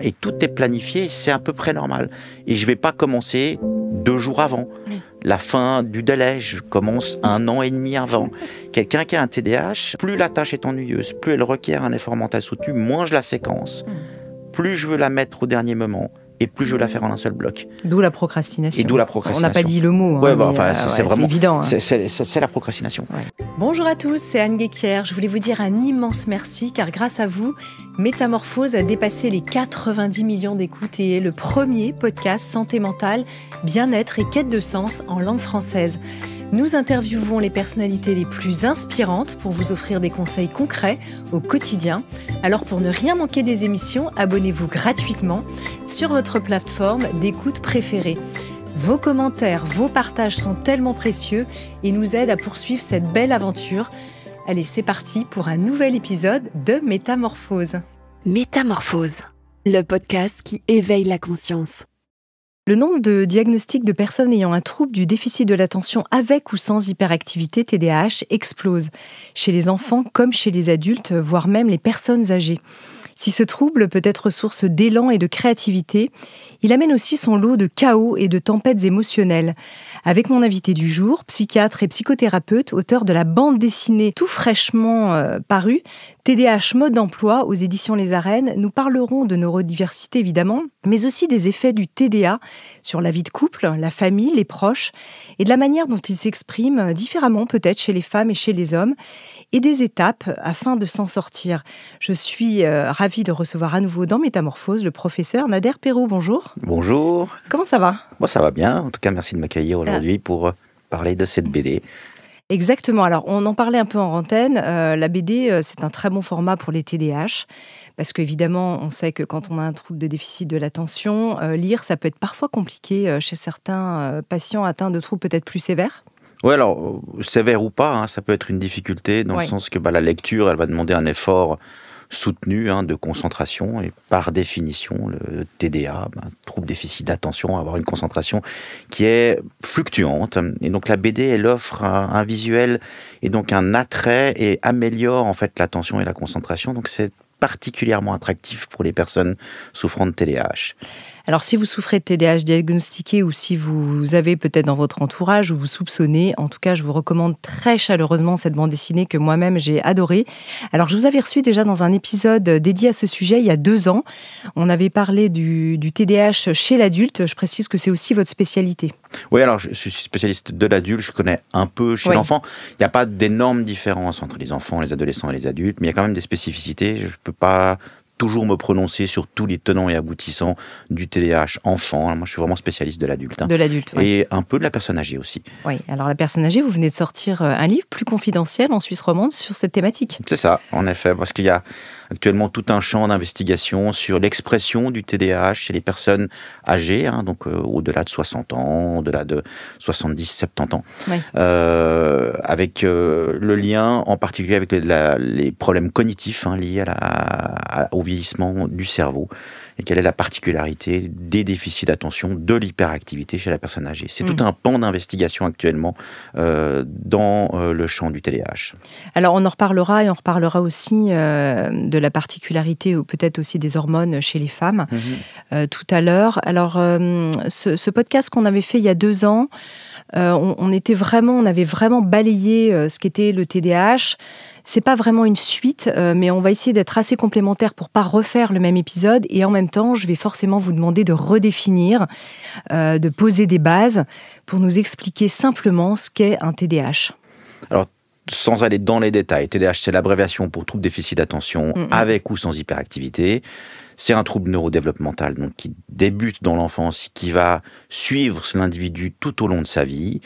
Et tout est planifié, c'est à peu près normal. Et je ne vais pas commencer 2 jours avant. Oui. La fin du délai, je commence 1 an et demi avant. Quelqu'un qui a un TDAH, plus la tâche est ennuyeuse, plus elle requiert un effort mental soutenu, moins je la séquence, plus je veux la mettre au dernier moment, et plus je veux la faire en un seul bloc. D'où la procrastination. Et d'où la procrastination. On n'a pas dit le mot. Ouais, C'est vraiment évident. C'est la procrastination. Ouais. Bonjour à tous, c'est Anne Guéquière. Je voulais vous dire un immense merci, car grâce à vous, Métamorphose a dépassé les 90 millions d'écoutes et est le premier podcast santé mentale, bien-être et quête de sens en langue française. Nous interviewons les personnalités les plus inspirantes pour vous offrir des conseils concrets au quotidien. Alors pour ne rien manquer des émissions, abonnez-vous gratuitement sur votre plateforme d'écoute préférée. Vos commentaires, vos partages sont tellement précieux et nous aident à poursuivre cette belle aventure. Allez, c'est parti pour un nouvel épisode de Métamorphose. Métamorphose, le podcast qui éveille la conscience. Le nombre de diagnostics de personnes ayant un trouble du déficit de l'attention avec ou sans hyperactivité TDAH explose, chez les enfants comme chez les adultes, voire même les personnes âgées. Si ce trouble peut être source d'élan et de créativité, il amène aussi son lot de chaos et de tempêtes émotionnelles. Avec mon invité du jour, psychiatre et psychothérapeute, auteur de la bande dessinée tout fraîchement parue, TDAH mode d'emploi aux éditions Les Arènes, nous parlerons de neurodiversité évidemment, mais aussi des effets du TDA sur la vie de couple, la famille, les proches, et de la manière dont il s'exprime différemment peut-être chez les femmes et chez les hommes, et des étapes afin de s'en sortir. Je suis ravie de recevoir à nouveau dans Métamorphose le professeur Nader Perroux. Bonjour. Bonjour. Comment ça va ? Bon, ça va bien. En tout cas, merci de m'accueillir aujourd'hui pour parler de cette BD. Exactement. Alors, on en parlait un peu en antenne. La BD, c'est un très bon format pour les TDAH. Parce qu'évidemment, on sait que quand on a un trouble de déficit de l'attention, lire, ça peut être parfois compliqué chez certains patients atteints de troubles peut-être plus sévères. Oui, alors, sévère ou pas, ça peut être une difficulté dans le sens que la lecture, elle va demander un effort soutenu de concentration. Et par définition, le TDA, trouble déficit d'attention, va avoir une concentration qui est fluctuante. Et donc, la BD, elle offre un visuel et donc un attrait et améliore en fait l'attention et la concentration. Donc, c'est particulièrement attractif pour les personnes souffrant de TDAH. Alors, si vous souffrez de TDAH diagnostiqué ou si vous avez peut-être dans votre entourage ou vous soupçonnez, en tout cas, je vous recommande très chaleureusement cette bande dessinée que moi-même j'ai adorée. Alors, je vous avais reçu déjà dans un épisode dédié à ce sujet il y a 2 ans. On avait parlé du TDAH chez l'adulte. Je précise que c'est aussi votre spécialité. Oui, alors je suis spécialiste de l'adulte, je connais un peu chez l'enfant. Il n'y a pas d'énormes différences entre les enfants, les adolescents et les adultes, mais il y a quand même des spécificités. Je ne peux pas toujours me prononcer sur tous les tenants et aboutissants du TDAH enfant. Moi, je suis vraiment spécialiste de l'adulte. De l'adulte, oui. Et un peu de la personne âgée aussi. Oui, alors la personne âgée, vous venez de sortir un livre plus confidentiel en Suisse romande sur cette thématique. C'est ça, en effet, parce qu'il y a actuellement tout un champ d'investigation sur l'expression du TDAH chez les personnes âgées, donc au-delà de 60 ans, au-delà de 70-70 ans, avec le lien en particulier avec les problèmes cognitifs liés au vieillissement du cerveau. Et quelle est la particularité des déficits d'attention, de l'hyperactivité chez la personne âgée. C'est tout un pan d'investigation actuellement dans le champ du TDAH. Alors on en reparlera et on reparlera aussi de la particularité ou peut-être aussi des hormones chez les femmes tout à l'heure. Alors ce podcast qu'on avait fait il y a 2 ans, on avait vraiment balayé ce qu'était le TDAH. C'est pas vraiment une suite, mais on va essayer d'être assez complémentaires pour pas refaire le même épisode. Et en même temps, je vais forcément vous demander de redéfinir, de poser des bases pour nous expliquer simplement ce qu'est un TDAH. Alors, sans aller dans les détails, TDAH, c'est l'abréviation pour trouble déficit d'attention avec ou sans hyperactivité. C'est un trouble neurodéveloppemental donc, qui débute dans l'enfance, qui va suivre l'individu tout au long de sa vie.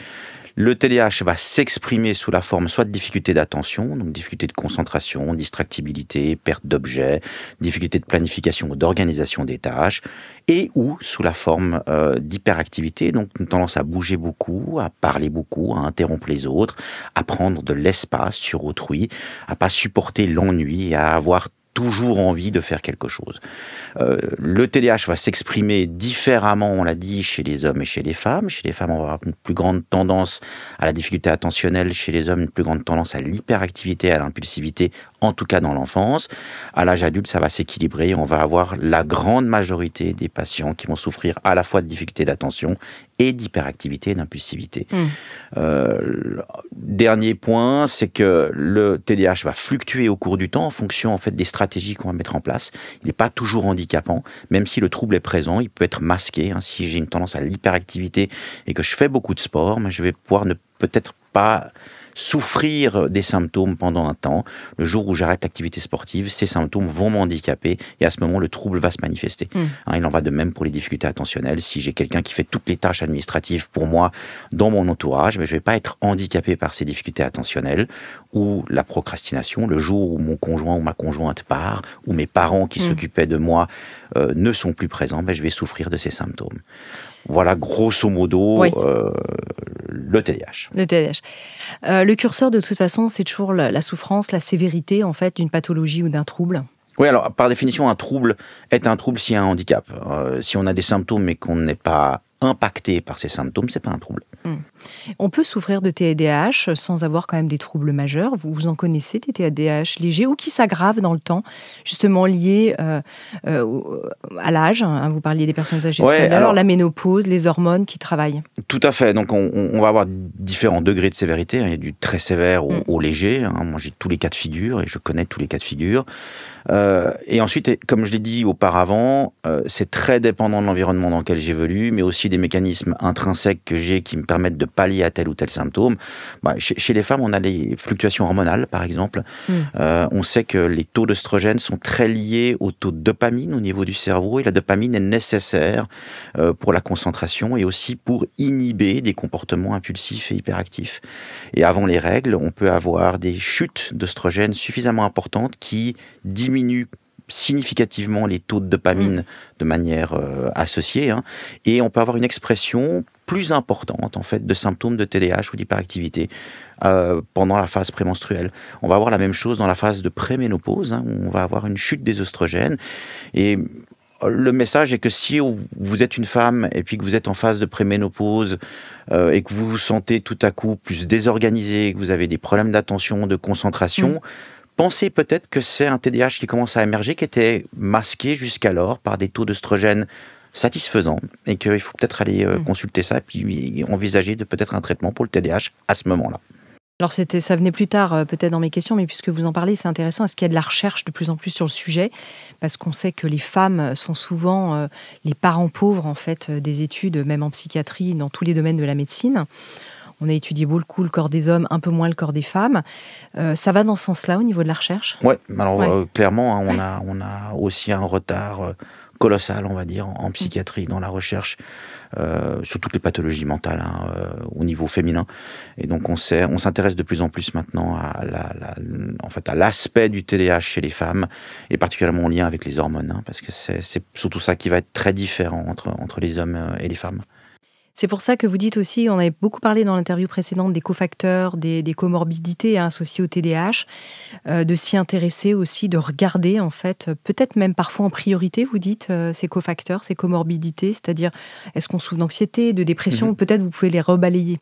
Le TDAH va s'exprimer sous la forme soit de difficultés d'attention, donc difficultés de concentration, distractibilité, perte d'objets, difficultés de planification ou d'organisation des tâches, et ou sous la forme d'hyperactivité, donc une tendance à bouger beaucoup, à parler beaucoup, à interrompre les autres, à prendre de l'espace sur autrui, à pas supporter l'ennui et à avoir toujours envie de faire quelque chose. Le TDAH va s'exprimer différemment, on l'a dit, chez les hommes et chez les femmes. Chez les femmes, on va avoir une plus grande tendance à la difficulté attentionnelle. Chez les hommes, une plus grande tendance à l'hyperactivité, à l'impulsivité, en tout cas dans l'enfance. À l'âge adulte, ça va s'équilibrer. On va avoir la grande majorité des patients qui vont souffrir à la fois de difficultés d'attention et d'hyperactivité et d'impulsivité. Dernier point, c'est que le TDAH va fluctuer au cours du temps en fonction en fait des stratégies qu'on va mettre en place. Il n'est pas toujours handicapant, même si le trouble est présent, il peut être masqué. Si j'ai une tendance à l'hyperactivité et que je fais beaucoup de sport, je vais pouvoir ne peut-être pas souffrir des symptômes pendant un temps. Le jour où j'arrête l'activité sportive, ces symptômes vont m'handicaper et à ce moment, le trouble va se manifester. Il en va de même pour les difficultés attentionnelles. Si j'ai quelqu'un qui fait toutes les tâches administratives pour moi dans mon entourage, je ne vais pas être handicapé par ces difficultés attentionnelles ou la procrastination. Le jour où mon conjoint ou ma conjointe part, ou mes parents qui s'occupaient de moi ne sont plus présents, je vais souffrir de ces symptômes. Voilà, grosso modo, le TDAH. Le TDAH. Le curseur, de toute façon, c'est toujours la souffrance, la sévérité, en fait, d'une pathologie ou d'un trouble. Oui, alors, par définition, un trouble est un trouble s'il y a un handicap. Si on a des symptômes mais qu'on n'est pas impacté par ces symptômes, c'est pas un trouble. On peut souffrir de TDAH sans avoir quand même des troubles majeurs. Vous en connaissez des TDAH légers ou qui s'aggravent dans le temps, justement liés à l'âge. Vous parliez des personnes âgées tout à l'heure, la ménopause, les hormones qui travaillent. Tout à fait. Donc on va avoir différents degrés de sévérité. Il y a du très sévère au léger. Moi j'ai tous les cas de figure et je connais tous les cas de figure. Et ensuite, comme je l'ai dit auparavant, c'est très dépendant de l'environnement dans lequel j'évolue, mais aussi des mécanismes intrinsèques que j'ai qui me permettent de pallier à tel ou tel symptôme. Chez les femmes, on a les fluctuations hormonales, par exemple. On sait que les taux d'œstrogène sont très liés au taux de dopamine au niveau du cerveau, et la dopamine est nécessaire pour la concentration et aussi pour inhiber des comportements impulsifs et hyperactifs. Et avant les règles, on peut avoir des chutes d'œstrogène suffisamment importantes qui diminuent significativement les taux de dopamine de manière associée, et on peut avoir une expression plus importante en fait de symptômes de TDAH ou d'hyperactivité pendant la phase prémenstruelle. On va avoir la même chose dans la phase de préménopause, où on va avoir une chute des œstrogènes. Et le message est que si vous êtes une femme et puis que vous êtes en phase de préménopause et que vous vous sentez tout à coup plus désorganisé, que vous avez des problèmes d'attention, de concentration, pensez peut-être que c'est un TDAH qui commence à émerger, qui était masqué jusqu'alors par des taux d'œstrogène satisfaisants, et qu'il faut peut-être aller consulter ça, puis envisager de peut-être un traitement pour le TDAH à ce moment-là. Alors ça venait plus tard peut-être dans mes questions, mais puisque vous en parlez, c'est intéressant. Est-ce qu'il y a de la recherche de plus en plus sur le sujet ? Parce qu'on sait que les femmes sont souvent les parents pauvres en fait des études, même en psychiatrie, dans tous les domaines de la médecine. On a étudié beaucoup le corps des hommes, un peu moins le corps des femmes. Ça va dans ce sens-là au niveau de la recherche ? Oui, alors clairement, on a aussi un retard colossal, on va dire, en psychiatrie, dans la recherche, sur toutes les pathologies mentales au niveau féminin. Et donc on s'intéresse de plus en plus maintenant à l'aspect du TDAH chez les femmes, et particulièrement en lien avec les hormones, parce que c'est surtout ça qui va être très différent entre les hommes et les femmes. C'est pour ça que vous dites aussi, on avait beaucoup parlé dans l'interview précédente des cofacteurs, des comorbidités associées au TDAH, de s'y intéresser aussi, de regarder en fait, peut-être même parfois en priorité, vous dites, ces cofacteurs, ces comorbidités, c'est-à-dire est-ce qu'on souffre d'anxiété, de dépression, peut-être vous pouvez les rebalayer.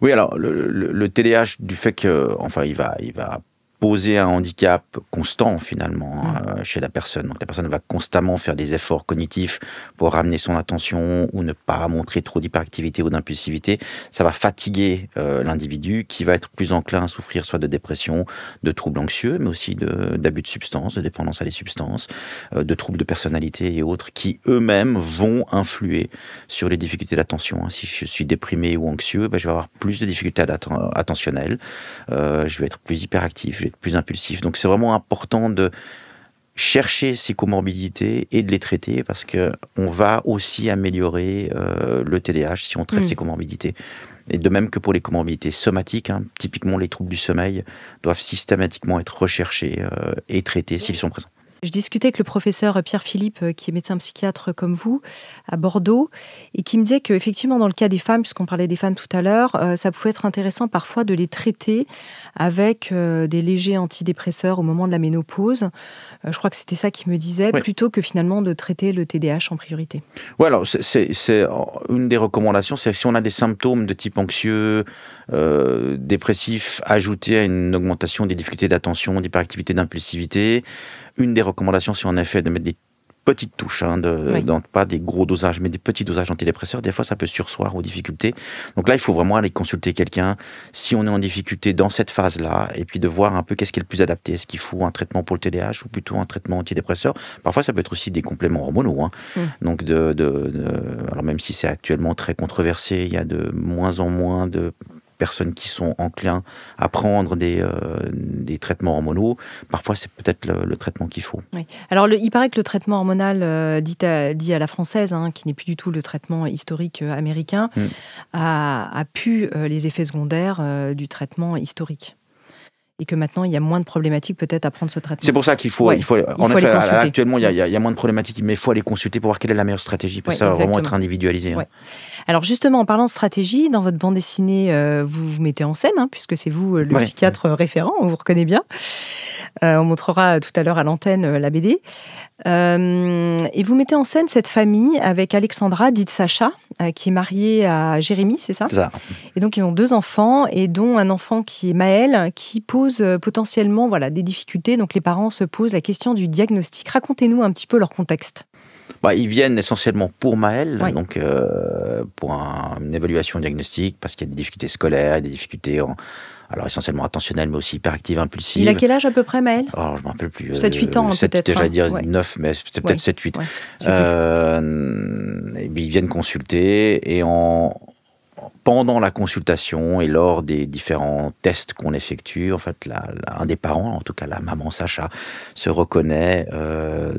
Oui, alors le TDAH, du fait que, il va poser un handicap constant finalement chez la personne. Donc la personne va constamment faire des efforts cognitifs pour ramener son attention ou ne pas montrer trop d'hyperactivité ou d'impulsivité. Ça va fatiguer l'individu qui va être plus enclin à souffrir soit de dépression, de troubles anxieux, mais aussi d'abus de substances, de dépendance à des substances, de troubles de personnalité et autres qui eux-mêmes vont influer sur les difficultés d'attention. Si je suis déprimé ou anxieux, je vais avoir plus de difficultés attentionnelles, je vais être plus hyperactif, plus impulsif. Donc c'est vraiment important de chercher ces comorbidités et de les traiter, parce qu'on va aussi améliorer le TDAH si on traite ces comorbidités. Et de même que pour les comorbidités somatiques, typiquement les troubles du sommeil doivent systématiquement être recherchés et traités s'ils sont présents. Je discutais avec le professeur Pierre Philippe, qui est médecin psychiatre comme vous, à Bordeaux, et qui me disait qu'effectivement, dans le cas des femmes, puisqu'on parlait des femmes tout à l'heure, ça pouvait être intéressant parfois de les traiter avec des légers antidépresseurs au moment de la ménopause. Je crois que c'était ça qu'il me disait, plutôt que finalement de traiter le TDAH en priorité. Oui, alors c'est une des recommandations, c'est que si on a des symptômes de type anxieux, dépressif, ajoutés à une augmentation des difficultés d'attention, d'hyperactivité, d'impulsivité, une des recommandations, c'est en effet de mettre des petites touches, pas des gros dosages, mais des petits dosages antidépresseurs. Des fois, ça peut surseoir aux difficultés. Donc là, il faut vraiment aller consulter quelqu'un si on est en difficulté dans cette phase-là, et puis de voir un peu qu'est-ce qui est le plus adapté. Est-ce qu'il faut un traitement pour le TDAH ou plutôt un traitement antidépresseur? Parfois, ça peut être aussi des compléments hormonaux. Donc, alors même si c'est actuellement très controversé, il y a de moins en moins de personnes qui sont enclins à prendre des traitements hormonaux. Parfois, c'est peut-être le traitement qu'il faut. Oui. Alors, il paraît que le traitement hormonal dit à la française, qui n'est plus du tout le traitement historique américain, a pu les effets secondaires du traitement historique. Et que maintenant, il y a moins de problématiques peut-être à prendre ce traitement. C'est pour ça qu'il faut, en effet, actuellement, il y a moins de problématiques, mais il faut aller consulter pour voir quelle est la meilleure stratégie, parce que ça va vraiment être individualisé. Alors justement, en parlant de stratégie, dans votre bande dessinée, vous vous mettez en scène, puisque c'est vous le psychiatre référent, on vous reconnaît bien. On montrera tout à l'heure à l'antenne la BD. Et vous mettez en scène cette famille avec Alexandra, dite Sacha, qui est mariée à Jérémy, c'est ça ? C'est ça. Et donc, ils ont 2 enfants, et dont un enfant qui est Maël, qui pose potentiellement des difficultés. Donc, les parents se posent la question du diagnostic. Racontez-nous un petit peu leur contexte. Ils viennent essentiellement pour Maël, donc pour une évaluation diagnostique, parce qu'il y a des difficultés scolaires, des difficultés alors essentiellement attentionnelles, mais aussi hyperactives, impulsives. Il a quel âge à peu près, Maël ? Alors, je ne me rappelle plus. 7-8 ans, peut-être. J'allais dire 9, mais c'est peut-être 7-8. Et ils viennent consulter, et pendant la consultation et lors des différents tests qu'on effectue, en fait, un des parents, en tout cas la maman Sacha, se reconnaît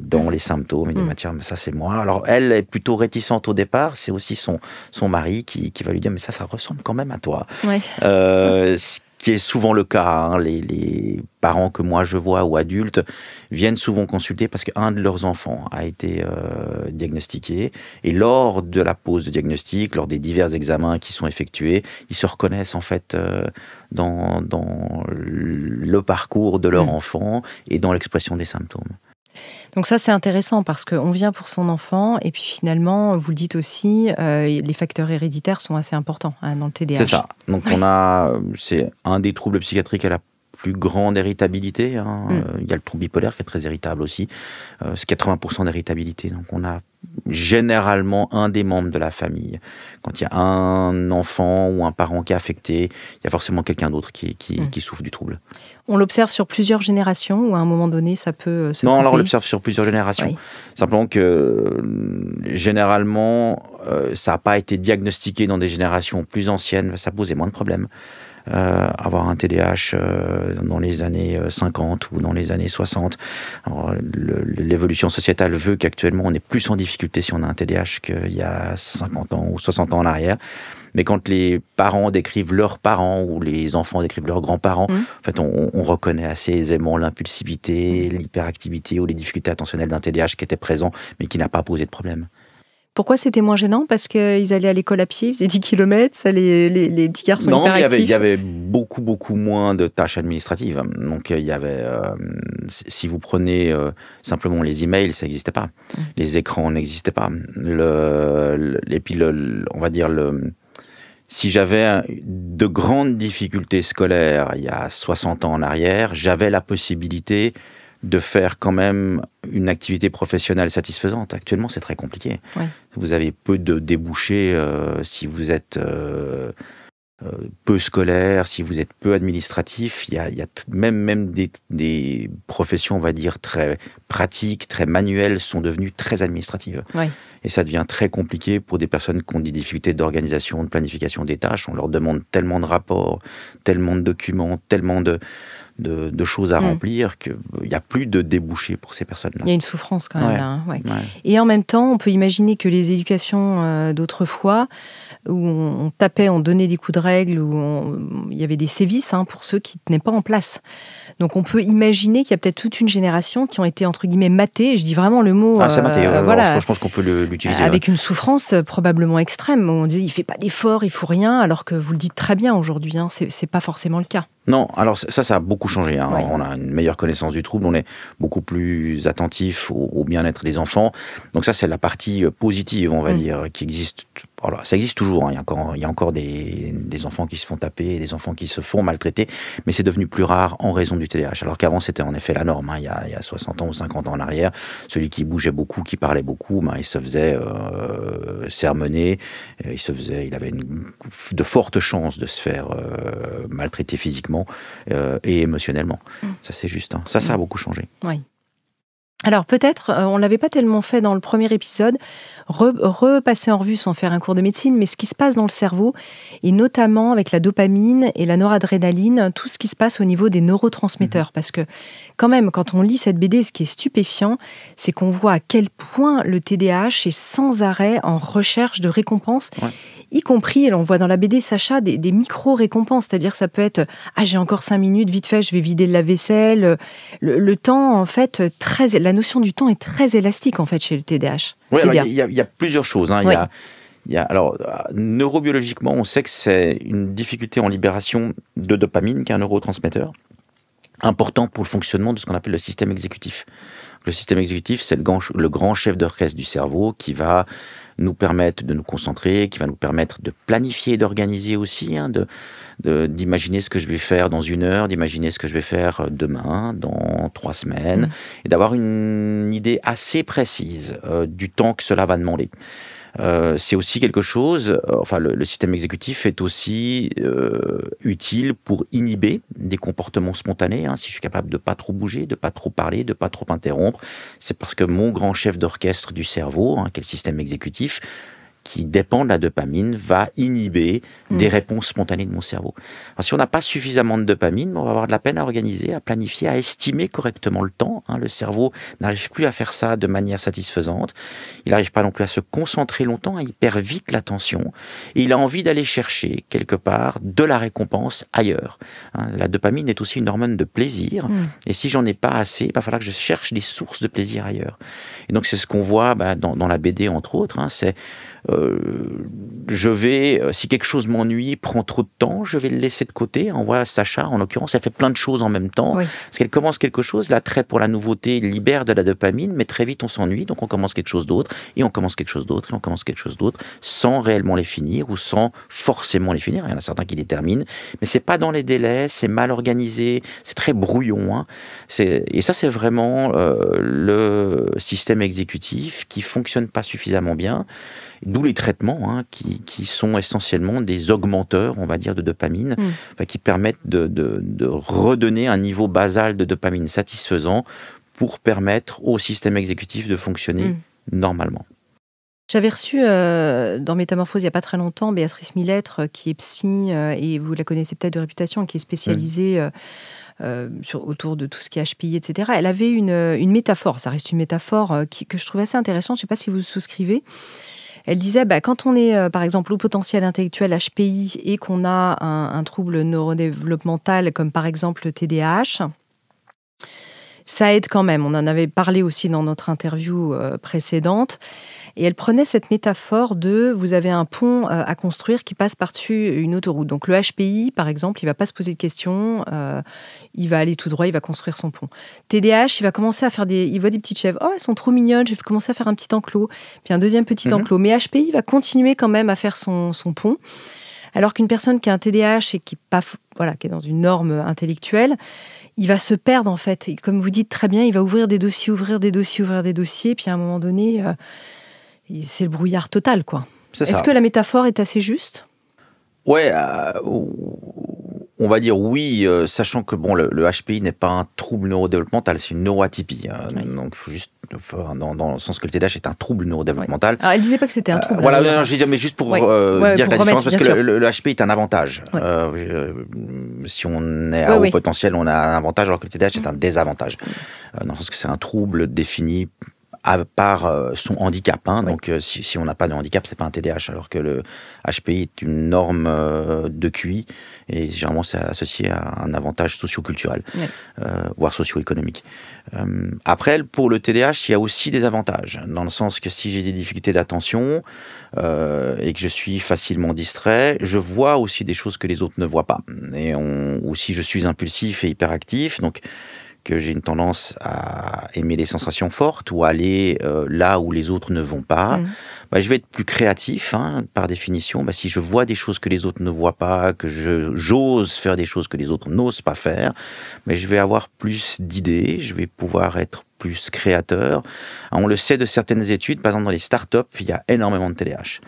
dans les symptômes et dit tiens, mais ça c'est moi. Alors elle est plutôt réticente au départ, c'est aussi son mari qui va lui dire mais ça ressemble quand même à toi. Ce qui est souvent le cas. Les parents que moi je vois ou adultes viennent souvent consulter parce qu'un de leurs enfants a été diagnostiqué, et lors de la pose de diagnostic, lors des divers examens qui sont effectués, ils se reconnaissent en fait dans le parcours de leur enfant et dans l'expression des symptômes. Donc ça, c'est intéressant parce qu'on vient pour son enfant, et puis finalement, vous le dites aussi, les facteurs héréditaires sont assez importants dans le TDAH. C'est ça. Donc c'est un des troubles psychiatriques à la plus grande héritabilité. Il y a le trouble bipolaire qui est très héritable aussi. C'est 80% d'héritabilité. Donc on a généralement un des membres de la famille. Quand il y a un enfant ou un parent qui est affecté, il y a forcément quelqu'un d'autre qui souffre du trouble. On l'observe sur plusieurs générations, ou à un moment donné, ça peut se couper. Non, alors on l'observe sur plusieurs générations. Simplement que, généralement, ça n'a pas été diagnostiqué dans des générations plus anciennes, ça posait moins de problèmes. Avoir un TDAH dans les années 50 ou dans les années 60. Alors, l'évolution sociétale veut qu'actuellement, on est plus en difficulté si on a un TDAH qu'il y a 50 ans ou 60 ans en arrière. Mais quand les parents décrivent leurs parents ou les enfants décrivent leurs grands-parents, en fait, on reconnaît assez aisément l'impulsivité, l'hyperactivité ou les difficultés attentionnelles d'un TDAH qui était présent, mais qui n'a pas posé de problème. Pourquoi c'était moins gênant ? Parce qu'ils allaient à l'école à pied, ils faisaient 10 km, les petits garçons hyperactifs. Non, il y avait beaucoup moins de tâches administratives. Donc, il y avait, si vous prenez simplement les emails, ça n'existait pas. Les écrans n'existaient pas. Et puis, on va dire, si j'avais de grandes difficultés scolaires il y a 60 ans en arrière, j'avais la possibilité de faire quand même une activité professionnelle satisfaisante. Actuellement, c'est très compliqué. Vous avez peu de débouchés si vous êtes peu scolaire, si vous êtes peu administratif. Il y a même des professions, on va dire, très pratiques, très manuelles, sont devenues très administratives. Et ça devient très compliqué pour des personnes qui ont des difficultés d'organisation, de planification des tâches. On leur demande tellement de rapports, tellement de documents, tellement de choses à remplir qu'il n'y a plus de débouchés pour ces personnes-là. Il y a une souffrance quand même là. Et en même temps, on peut imaginer que les éducations d'autrefois, où on tapait, on donnait des coups de règle, où il y avait des sévices pour ceux qui ne tenaient pas en place. Donc on peut imaginer qu'il y a peut-être toute une génération qui ont été entre guillemets matées, et je dis vraiment le mot, c'est maté, voilà, je pense qu'on peut l'utiliser. avec une souffrance probablement extrême, où on dit il fait pas d'efforts, il faut rien, alors que vous le dites très bien aujourd'hui, hein, c'est pas forcément le cas. Non, alors ça a beaucoup changé. Hein. Ouais. On a une meilleure connaissance du trouble, on est beaucoup plus attentif au bien-être des enfants. Donc ça, c'est la partie positive, on va dire, qui existe. Alors, ça existe toujours. Hein. Il y a encore des enfants qui se font taper, des enfants qui se font maltraiter, mais c'est devenu plus rare en raison du TDAH. Alors qu'avant, c'était en effet la norme. Hein. Il y a 60 ans ou 50 ans en arrière, celui qui bougeait beaucoup, qui parlait beaucoup, il se faisait sermonner, il avait de fortes chances de se faire maltraiter physiquement et émotionnellement. Ça, c'est juste. Hein. Ça a beaucoup changé. Oui. Alors peut-être, on ne l'avait pas tellement fait dans le premier épisode, repasser en revue sans faire un cours de médecine, mais ce qui se passe dans le cerveau, et notamment avec la dopamine et la noradrénaline, tout ce qui se passe au niveau des neurotransmetteurs. Parce que quand même, quand on lit cette BD, ce qui est stupéfiant, c'est qu'on voit à quel point le TDAH est sans arrêt en recherche de récompenses. Ouais. Y compris, et on voit dans la BD, Sacha, des micro-récompenses. C'est-à-dire que ça peut être « Ah, j'ai encore 5 minutes, vite fait, je vais vider le lave-vaisselle ». Le temps, en fait, la notion du temps est très élastique, en fait, chez le TDAH. Oui, alors il y a plusieurs choses. Hein. Oui. Alors, neurobiologiquement, on sait que c'est une difficulté en libération de dopamine, qui est un neurotransmetteur, important pour le fonctionnement de ce qu'on appelle le système exécutif. Le système exécutif, c'est le grand chef d'orchestre du cerveau qui va nous permettre de nous concentrer, qui va nous permettre de planifier, d'organiser aussi, hein, d'imaginer ce que je vais faire dans 1 heure, d'imaginer ce que je vais faire demain, dans 3 semaines, et d'avoir une idée assez précise du temps que cela va demander. C'est aussi quelque chose, le système exécutif est aussi utile pour inhiber des comportements spontanés. Hein, si je suis capable de ne pas trop bouger, de ne pas trop parler, de ne pas trop interrompre, c'est parce que mon grand chef d'orchestre du cerveau, hein, qui est le système exécutif, qui dépend de la dopamine, va inhiber des réponses spontanées de mon cerveau. Alors, si on n'a pas suffisamment de dopamine, on va avoir de la peine à organiser, à planifier, à estimer correctement le temps. Hein. Le cerveau n'arrive plus à faire ça de manière satisfaisante. Il n'arrive pas non plus à se concentrer longtemps, hein. Il perd vite l'attention. Et il a envie d'aller chercher, quelque part, de la récompense ailleurs. Hein. La dopamine est aussi une hormone de plaisir. Et si j'en ai pas assez, il va falloir que je cherche des sources de plaisir ailleurs. Et donc, c'est ce qu'on voit dans la BD, entre autres. Hein. C'est si quelque chose m'ennuie, prend trop de temps, je vais le laisser de côté. On voit Sacha, en l'occurrence, elle fait plein de choses en même temps. Oui. Parce qu'elle commence quelque chose, l'attrait pour la nouveauté libère de la dopamine, mais très vite on s'ennuie, donc on commence quelque chose d'autre, et on commence quelque chose d'autre, et on commence quelque chose d'autre, sans réellement les finir, ou sans forcément les finir. Il y en a certains qui les terminent, mais c'est pas dans les délais, c'est mal organisé, c'est très brouillon. Hein. Et ça, c'est vraiment le système exécutif qui fonctionne pas suffisamment bien. D'où les traitements, hein, qui sont essentiellement des augmenteurs, on va dire, de dopamine, qui permettent de redonner un niveau basal de dopamine satisfaisant pour permettre au système exécutif de fonctionner normalement. J'avais reçu dans Métamorphose il n'y a pas très longtemps Béatrice Millettre, qui est psy, et vous la connaissez peut-être de réputation, qui est spécialisée autour de tout ce qui est HPI, etc. Elle avait une métaphore, ça reste une métaphore que je trouvais assez intéressante, je ne sais pas si vous souscrivez. Elle disait, quand on est, par exemple, au potentiel intellectuel HPI et qu'on a un trouble neurodéveloppemental, comme par exemple le TDAH, ça aide quand même. On en avait parlé aussi dans notre interview précédente. Et elle prenait cette métaphore de, vous avez un pont à construire qui passe par-dessus une autoroute. Donc le HPI, par exemple, il ne va pas se poser de questions, il va aller tout droit, il va construire son pont. TDAH, il va commencer à faire il voit des petites chèvres, oh, elles sont trop mignonnes, je vais commencer à faire un petit enclos, puis un deuxième petit enclos. Mais HPI va continuer quand même à faire son pont. Alors qu'une personne qui a un TDAH et qui est dans une norme intellectuelle, il va se perdre en fait. Et comme vous dites très bien, il va ouvrir des dossiers, puis à un moment donné, c'est le brouillard total, quoi. Est-ce que la métaphore est assez juste ? Ouais, on va dire oui, sachant que le HPI n'est pas un trouble neurodéveloppemental, c'est une neuroatypie. Donc, il faut juste, dans le sens que le TDAH est un trouble neurodéveloppemental. Alors, elle disait pas que c'était un trouble. Non, je disais, mais juste pour dire la différence, parce que le HPI est un avantage. Si on est à haut potentiel, on a un avantage, alors que le TDAH est un désavantage. Dans le sens que c'est un trouble défini par son handicap. Donc, si on n'a pas de handicap, c'est pas un TDAH, alors que le HPI est une norme de QI et généralement c'est associé à un avantage socio-culturel, voire socio-économique. Après, pour le TDAH, il y a aussi des avantages, dans le sens que si j'ai des difficultés d'attention et que je suis facilement distrait, je vois aussi des choses que les autres ne voient pas. Ou si je suis impulsif et hyperactif, donc que j'ai une tendance à aimer les sensations fortes ou à aller là où les autres ne vont pas, je vais être plus créatif, par définition. Si je vois des choses que les autres ne voient pas, que j'ose faire des choses que les autres n'osent pas faire, je vais avoir plus d'idées, je vais pouvoir être plus créateur. On le sait de certaines études, par exemple dans les startups, il y a énormément de TDAH.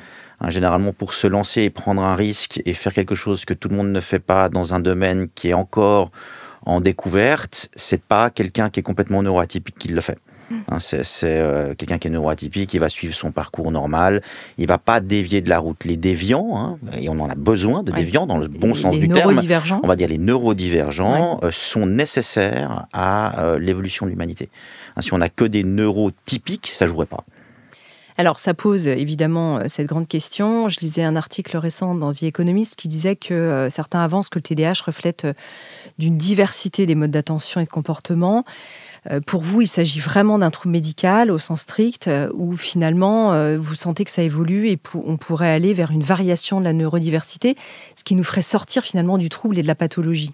Généralement, pour se lancer et prendre un risque et faire quelque chose que tout le monde ne fait pas dans un domaine qui est encore en découverte, c'est pas quelqu'un qui est complètement neuroatypique qui le fait. C'est quelqu'un qui est neuroatypique, il va suivre son parcours normal, il va pas dévier de la route. Les déviants, et on en a besoin de déviants dans le bon sens du terme, on va dire les neurodivergents, sont nécessaires à l'évolution de l'humanité. Si on n'a que des neurotypiques, ça jouerait pas. Alors, ça pose évidemment cette grande question. Je lisais un article récent dans The Economist qui disait que certains avancent que le TDAH reflète d'une diversité des modes d'attention et de comportement. Pour vous, il s'agit vraiment d'un trouble médical au sens strict, où finalement, vous sentez que ça évolue et on pourrait aller vers une variation de la neurodiversité, ce qui nous ferait sortir finalement du trouble et de la pathologie.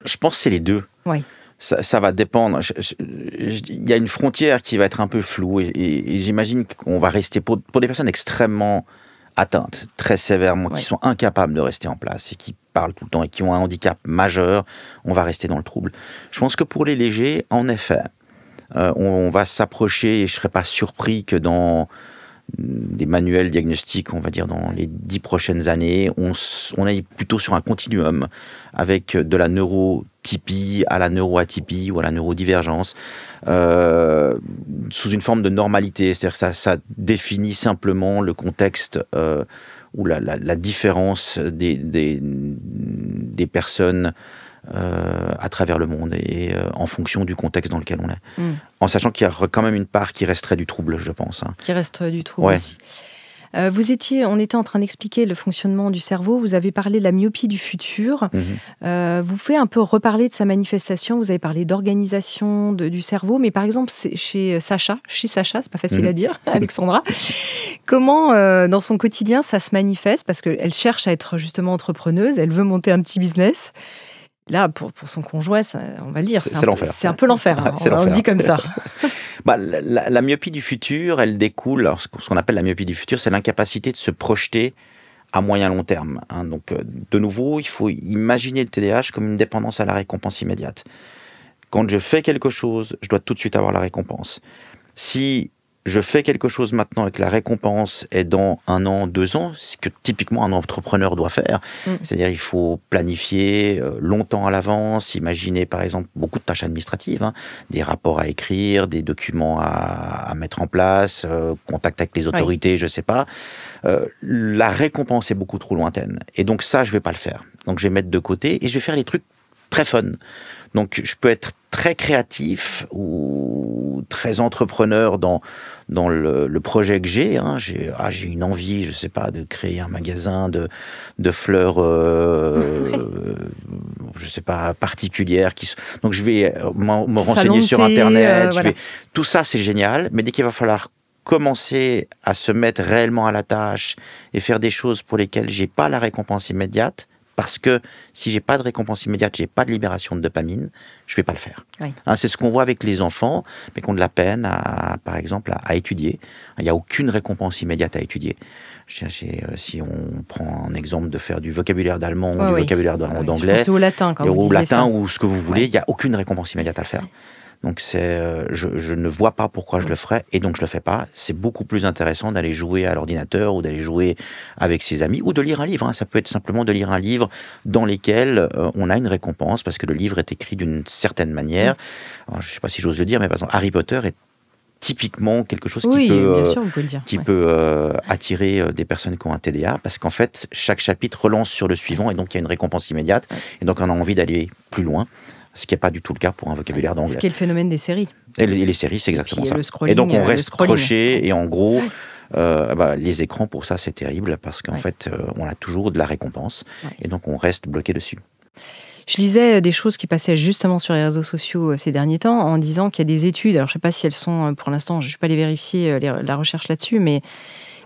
Je pense que c'est les deux. Oui. Ça va dépendre. Il y a une frontière qui va être un peu floue et j'imagine qu'on va rester pour des personnes extrêmement atteintes, très sévèrement, qui sont incapables de rester en place et qui parlent tout le temps et qui ont un handicap majeur, on va rester dans le trouble. Je pense que pour les légers, en effet, on va s'approcher, et je ne serais pas surpris que dans des manuels diagnostiques, on va dire dans les 10 prochaines années, on est plutôt sur un continuum avec de la neurotypie à la neuroatypie ou à la neurodivergence, sous une forme de normalité. C'est-à-dire que ça définit simplement le contexte ou la différence des personnes à travers le monde et en fonction du contexte dans lequel on est. En sachant qu'il y a quand même une part qui resterait du trouble, je pense. Qui reste du trouble aussi. On était en train d'expliquer le fonctionnement du cerveau. Vous avez parlé de la myopie du futur. Vous pouvez un peu reparler de sa manifestation. Vous avez parlé d'organisation du cerveau, mais par exemple chez Sacha, c'est pas facile à dire, Alexandra. Comment dans son quotidien ça se manifeste? Parce qu'elle cherche à être justement entrepreneuse, elle veut monter un petit business. Là, pour son conjoint, on va le dire, c'est l'enfer. C'est un peu l'enfer, on le dit comme ça. La myopie du futur, elle découle, alors ce qu'on appelle la myopie du futur, c'est l'incapacité de se projeter à moyen long terme. Donc, de nouveau, il faut imaginer le TDAH comme une dépendance à la récompense immédiate. Quand je fais quelque chose, je dois tout de suite avoir la récompense. Si je fais quelque chose maintenant et que la récompense est dans 1 an, 2 ans, ce que typiquement un entrepreneur doit faire. C'est-à-dire il faut planifier longtemps à l'avance, imaginer par exemple beaucoup de tâches administratives, des rapports à écrire, des documents à mettre en place, contact avec les autorités, je ne sais pas. La récompense est beaucoup trop lointaine. Et donc ça, je ne vais pas le faire. Donc je vais mettre de côté et je vais faire des trucs très fun. Donc je peux être très créatif ou très entrepreneur dans le projet que j'ai. J'ai une envie, je sais pas, de créer un magasin de fleurs, je sais pas, particulières. Donc je vais me renseigner sur Internet. Voilà. Tout ça, c'est génial. Mais dès qu'il va falloir commencer à se mettre réellement à la tâche et faire des choses pour lesquelles j'ai pas la récompense immédiate, parce que si j'ai pas de récompense immédiate, j'ai pas de libération de dopamine, je vais pas le faire. C'est ce qu'on voit avec les enfants, mais qui ont de la peine, par exemple, à étudier. Il n'y a aucune récompense immédiate à étudier. Si on prend un exemple de faire du vocabulaire d'allemand ou du vocabulaire d'anglais, je pensais au latin, quand vous disiez ça. Ou ce que vous voulez, il n'y a aucune récompense immédiate à le faire. Donc je ne vois pas pourquoi je le ferais et donc je le fais pas. C'est beaucoup plus intéressant d'aller jouer à l'ordinateur ou d'aller jouer avec ses amis ou de lire un livre. Ça peut être simplement de lire un livre dans lequel on a une récompense parce que le livre est écrit d'une certaine manière. Alors, je ne sais pas si j'ose le dire, mais par exemple Harry Potter est typiquement quelque chose qui peut attirer des personnes qui ont un TDA parce qu'en fait chaque chapitre relance sur le suivant et donc il y a une récompense immédiate et donc on a envie d'aller plus loin. Ce qui n'est pas du tout le cas pour un vocabulaire d'anglais. Ce qui est le phénomène des séries. Et les séries, c'est exactement ça. Et donc, on reste croché, et en gros, les écrans, pour ça, c'est terrible, parce qu'en fait, on a toujours de la récompense, et donc on reste bloqué dessus. Je lisais des choses qui passaient justement sur les réseaux sociaux ces derniers temps, en disant qu'il y a des études, alors je ne sais pas si elles sont, pour l'instant, je ne vais pas les vérifier, la recherche là-dessus, mais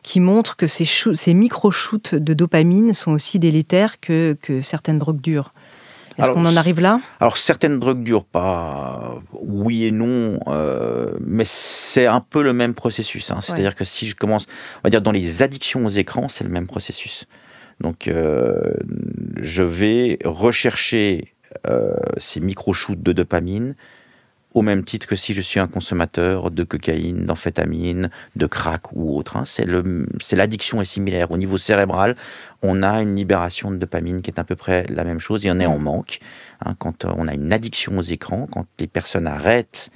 qui montrent que ces micro-shoots de dopamine sont aussi délétères que certaines drogues dures. Est-ce qu'on en arrive là ? Alors, certaines drogues dures, pas oui et non, mais c'est un peu le même processus. Hein. C'est-à-dire que si je commence, on va dire dans les addictions aux écrans, c'est le même processus. Donc, je vais rechercher ces micro-shoots de dopamine au même titre que si je suis un consommateur de cocaïne, d'amphétamine, de crack ou autre. Hein. L'addiction est similaire. Au niveau cérébral, on a une libération de dopamine qui est à peu près la même chose et on est en manque. Hein. Quand on a une addiction aux écrans, quand les personnes arrêtent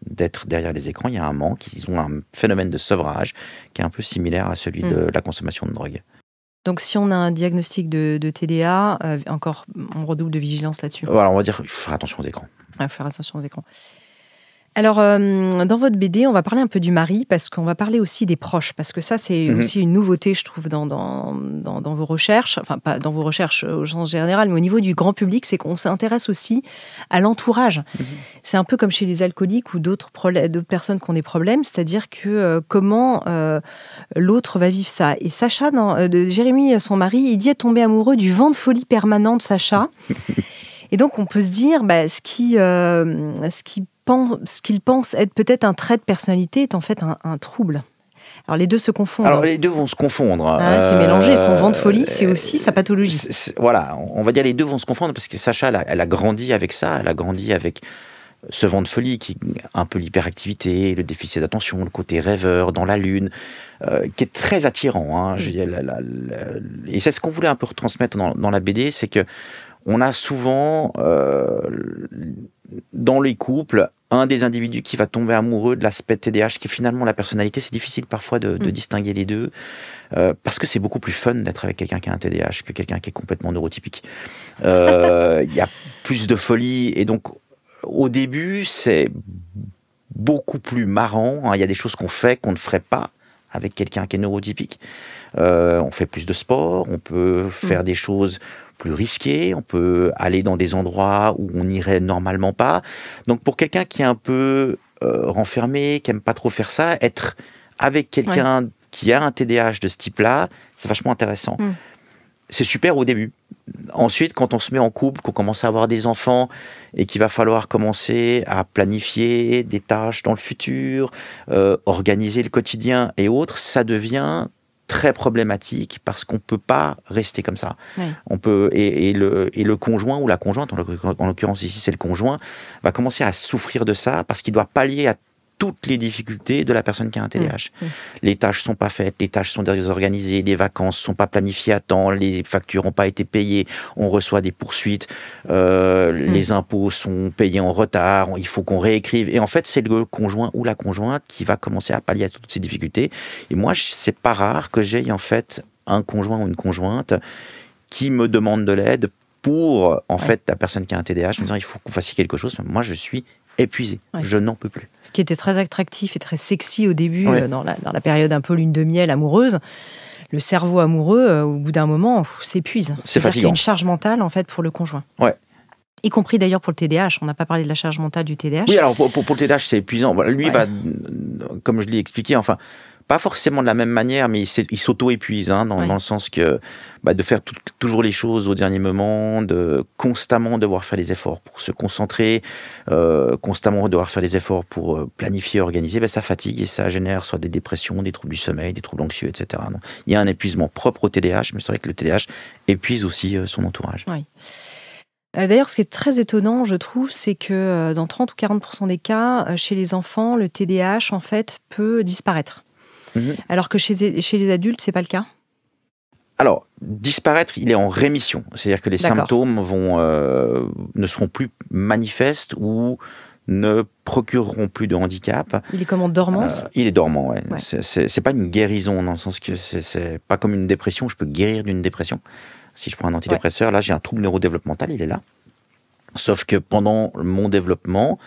d'être derrière les écrans, il y a un manque. Ils ont un phénomène de sevrage qui est un peu similaire à celui de la consommation de drogue. Donc, si on a un diagnostic de TDA, encore, on redouble de vigilance là-dessus. Voilà, on va dire qu'il faut faire attention aux écrans. Faire attention aux écrans. Alors, dans votre BD, on va parler un peu du mari, parce qu'on va parler aussi des proches, parce que ça, c'est aussi une nouveauté, je trouve, dans vos recherches, enfin, pas dans vos recherches au sens général, mais au niveau du grand public, c'est qu'on s'intéresse aussi à l'entourage. C'est un peu comme chez les alcooliques ou d'autres personnes qui ont des problèmes, c'est-à-dire que comment l'autre va vivre ça. Et Sacha, Jérémy, son mari, il dit être tombé amoureux du vent de folie permanent de Sacha. Et donc, on peut se dire, ce qu'il pense être peut-être un trait de personnalité est en fait un trouble. Alors, les deux se confondent. Alors, les deux vont se confondre. C'est mélangé. Son vent de folie, c'est aussi sa pathologie. Voilà, on va dire les deux vont se confondre parce que Sacha, elle a grandi avec ça. Elle a grandi avec ce vent de folie qui est un peu l'hyperactivité, le déficit d'attention, le côté rêveur dans la lune, qui est très attirant. Hein. Et c'est ce qu'on voulait un peu retransmettre dans la BD, c'est que on a souvent, dans les couples, un des individus qui va tomber amoureux de l'aspect TDAH, qui est finalement la personnalité. C'est difficile parfois de distinguer les deux, parce que c'est beaucoup plus fun d'être avec quelqu'un qui a un TDAH que quelqu'un qui est complètement neurotypique. Il y a plus de folie, et donc, au début, c'est beaucoup plus marrant. Hein. Il y a des choses qu'on fait qu'on ne ferait pas avec quelqu'un qui est neurotypique. On fait plus de sport, on peut faire des choses plus risquées, on peut aller dans des endroits où on n'irait normalement pas. Donc pour quelqu'un qui est un peu renfermé, qui aime pas trop faire ça, être avec quelqu'un qui a un TDAH de ce type-là, c'est vachement intéressant. C'est super au début. Ensuite, quand on se met en couple, qu'on commence à avoir des enfants et qu'il va falloir commencer à planifier des tâches dans le futur, organiser le quotidien et autres, ça devient très problématique parce qu'on peut pas rester comme ça. On peut, et le conjoint ou la conjointe, en l'occurrence ici c'est le conjoint, va commencer à souffrir de ça parce qu'il doit pallier à toutes les difficultés de la personne qui a un TDAH. Les tâches sont pas faites, les tâches sont désorganisées, les vacances sont pas planifiées à temps, les factures n'ont pas été payées, on reçoit des poursuites, les impôts sont payés en retard, il faut qu'on réécrive. Et en fait, c'est le conjoint ou la conjointe qui va commencer à pallier à toutes ces difficultés. Et moi, c'est pas rare que j'aie en fait un conjoint ou une conjointe qui me demande de l'aide pour en fait la personne qui a un TDAH, me disant il faut que vous fassiez quelque chose. Moi, je suis épuisé, je n'en peux plus. Ce qui était très attractif et très sexy au début, dans la période un peu lune de miel amoureuse, le cerveau amoureux, au bout d'un moment, s'épuise. C'est fatigant. Qu'il y a une charge mentale, en fait, pour le conjoint. Y compris d'ailleurs pour le TDAH. On n'a pas parlé de la charge mentale du TDAH. Oui, alors pour le TDAH, c'est épuisant. Lui va, comme je l'ai expliqué, enfin, pas forcément de la même manière, mais il s'auto-épuise, hein, dans le sens que de faire toujours les choses au dernier moment, de constamment devoir faire des efforts pour se concentrer, constamment devoir faire des efforts pour planifier, organiser, ça fatigue et ça génère soit des dépressions, des troubles du sommeil, des troubles anxieux, etc. Donc, il y a un épuisement propre au TDAH, mais c'est vrai que le TDAH épuise aussi son entourage. D'ailleurs, ce qui est très étonnant, je trouve, c'est que dans 30 ou 40% des cas, chez les enfants, le TDAH, en fait, peut disparaître. Alors que chez les adultes, c'est pas le cas. Alors, disparaître, il est en rémission. C'est-à-dire que les symptômes ne seront plus manifestes ou ne procureront plus de handicap. Il est comme en dormance. Il est dormant, C'est pas une guérison, dans le sens que c'est pas comme une dépression. Je peux guérir d'une dépression. Si je prends un antidépresseur, là, j'ai un trouble neurodéveloppemental, il est là. Sauf que pendant mon développement,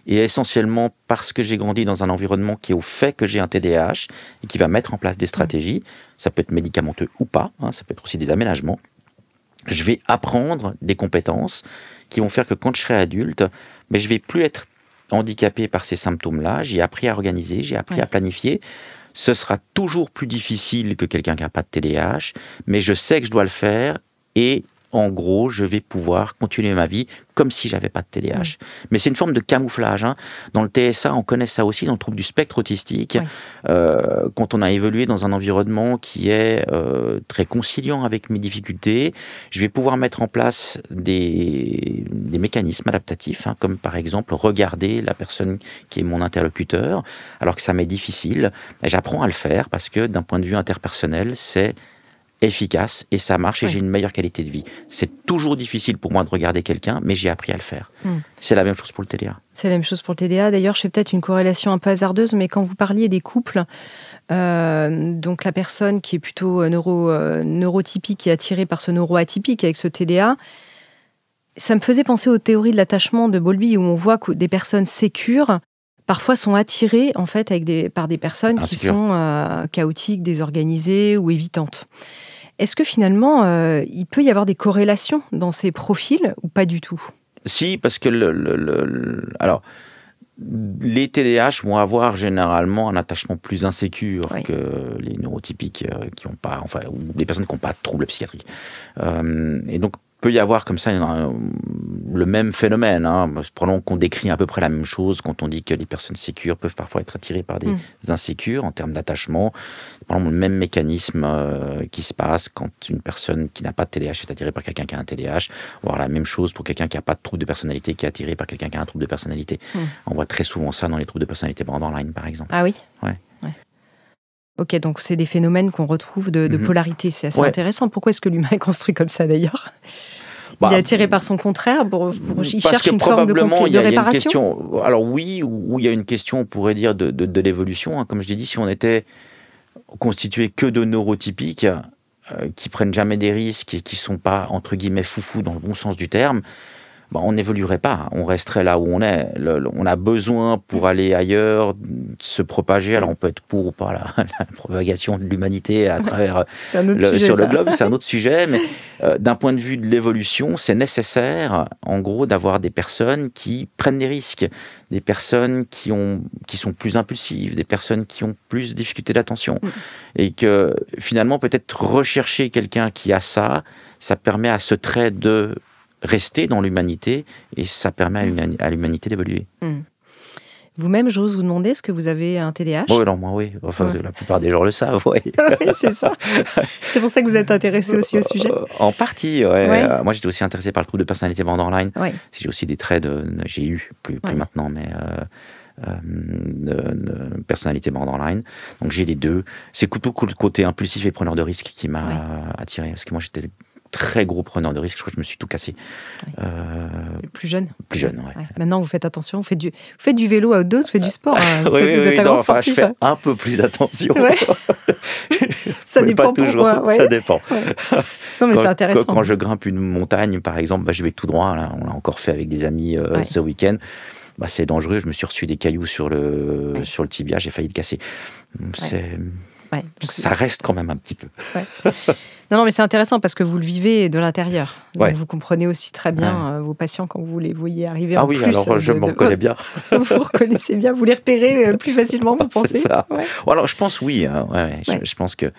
et essentiellement parce que j'ai grandi dans un environnement qui est au fait que j'ai un TDAH et qui va mettre en place des stratégies, ça peut être médicamenteux ou pas, ça peut être aussi des aménagements, je vais apprendre des compétences qui vont faire que quand je serai adulte, mais je ne vais plus être handicapé par ces symptômes-là. J'ai appris à organiser, j'ai appris à planifier. Ce sera toujours plus difficile que quelqu'un qui n'a pas de TDAH, mais je sais que je dois le faire et en gros, je vais pouvoir continuer ma vie comme si j'avais pas de TDAH. Mais c'est une forme de camouflage. Dans le TSA, on connaît ça aussi, dans le trouble du spectre autistique. Quand on a évolué dans un environnement qui est très conciliant avec mes difficultés, je vais pouvoir mettre en place des mécanismes adaptatifs, comme par exemple regarder la personne qui est mon interlocuteur, alors que ça m'est difficile. Et j'apprends à le faire parce que d'un point de vue interpersonnel, c'est efficace et ça marche et j'ai une meilleure qualité de vie. C'est toujours difficile pour moi de regarder quelqu'un, mais j'ai appris à le faire. C'est la même chose pour le TDA. C'est la même chose pour le TDA. D'ailleurs, je fais peut-être une corrélation un peu hasardeuse, mais quand vous parliez des couples, donc la personne qui est plutôt neurotypique et attirée par ce neuroatypique avec ce TDA, ça me faisait penser aux théories de l'attachement de Bowlby où on voit que des personnes sécures parfois sont attirées en fait par des personnes qui sont chaotiques, désorganisées ou évitantes. Est-ce que finalement, il peut y avoir des corrélations dans ces profils ou pas du tout ? Si, parce que alors, les TDAH vont avoir généralement un attachement plus insécure que les neurotypiques qui ont pas, ou les personnes qui n'ont pas de troubles psychiatriques. Et donc, peut y avoir comme ça le même phénomène. Prenons qu'on décrit à peu près la même chose quand on dit que les personnes sécures peuvent parfois être attirées par des insécures en termes d'attachement. Par exemple, le même mécanisme qui se passe quand une personne qui n'a pas de TDAH est attirée par quelqu'un qui a un TDAH, voire la même chose pour quelqu'un qui n'a pas de trouble de personnalité qui est attiré par quelqu'un qui a un trouble de personnalité. On voit très souvent ça dans les troubles de personnalité borderline, par exemple. Ah oui ? Ouais. Ok, donc c'est des phénomènes qu'on retrouve de polarité. C'est assez intéressant. Pourquoi est-ce que l'humain est construit comme ça, d'ailleurs ? Il est attiré par son contraire, il cherche une forme de réparation. Alors oui, ou il y a une question, on pourrait dire, de l'évolution. Comme je l'ai dit, si on était constitué que de neurotypiques, qui prennent jamais des risques et qui sont pas, entre guillemets, foufous dans le bon sens du terme, on n'évoluerait pas, on resterait là où on est. On a besoin, pour aller ailleurs, de se propager. Alors on peut être pour ou pas la propagation de l'humanité à travers le globe, c'est un autre sujet, mais d'un point de vue de l'évolution, c'est nécessaire, en gros, d'avoir des personnes qui prennent des risques, des personnes qui sont plus impulsives, des personnes qui ont plus de difficultés d'attention. Et que finalement, peut-être rechercher quelqu'un qui a ça permet à ce trait de rester dans l'humanité et ça permet à l'humanité d'évoluer. Vous-même, j'ose vous demander, est-ce que vous avez un TDAH ? Oh non, moi oui. La plupart des gens le savent, oui. Oui, c'est ça. C'est pour ça que vous êtes intéressé aussi au sujet ? En partie, oui. Moi, j'étais aussi intéressé par le trouble de personnalité borderline. J'ai aussi des traits j'ai eu, plus maintenant, mais de personnalité borderline. Donc j'ai les deux. C'est plutôt le côté impulsif et preneur de risque qui m'a attiré. Parce que moi, j'étais très gros preneur de risque, je crois que je me suis tout cassé. Plus jeune. Plus jeune, oui. Maintenant, vous faites attention, vous faites du vélo outdoor, vous faites du sport. Vous êtes un grand sportif. Je fais un peu plus attention. Ça dépend pourquoi. Ça dépend. Non, mais c'est intéressant. Quand je grimpe une montagne, par exemple, je vais tout droit. Là, on l'a encore fait avec des amis ce week-end. C'est dangereux, je me suis reçu des cailloux sur le tibia, j'ai failli le casser. Ça reste quand même un petit peu. Non, mais c'est intéressant parce que vous le vivez de l'intérieur. Donc vous comprenez aussi très bien vos patients quand vous les voyez arriver en plus. Ah oui, alors je me reconnais bien. Vous reconnaissez bien, vous les repérez plus facilement, vous pensez ? C'est ça. Alors je pense oui. Je pense que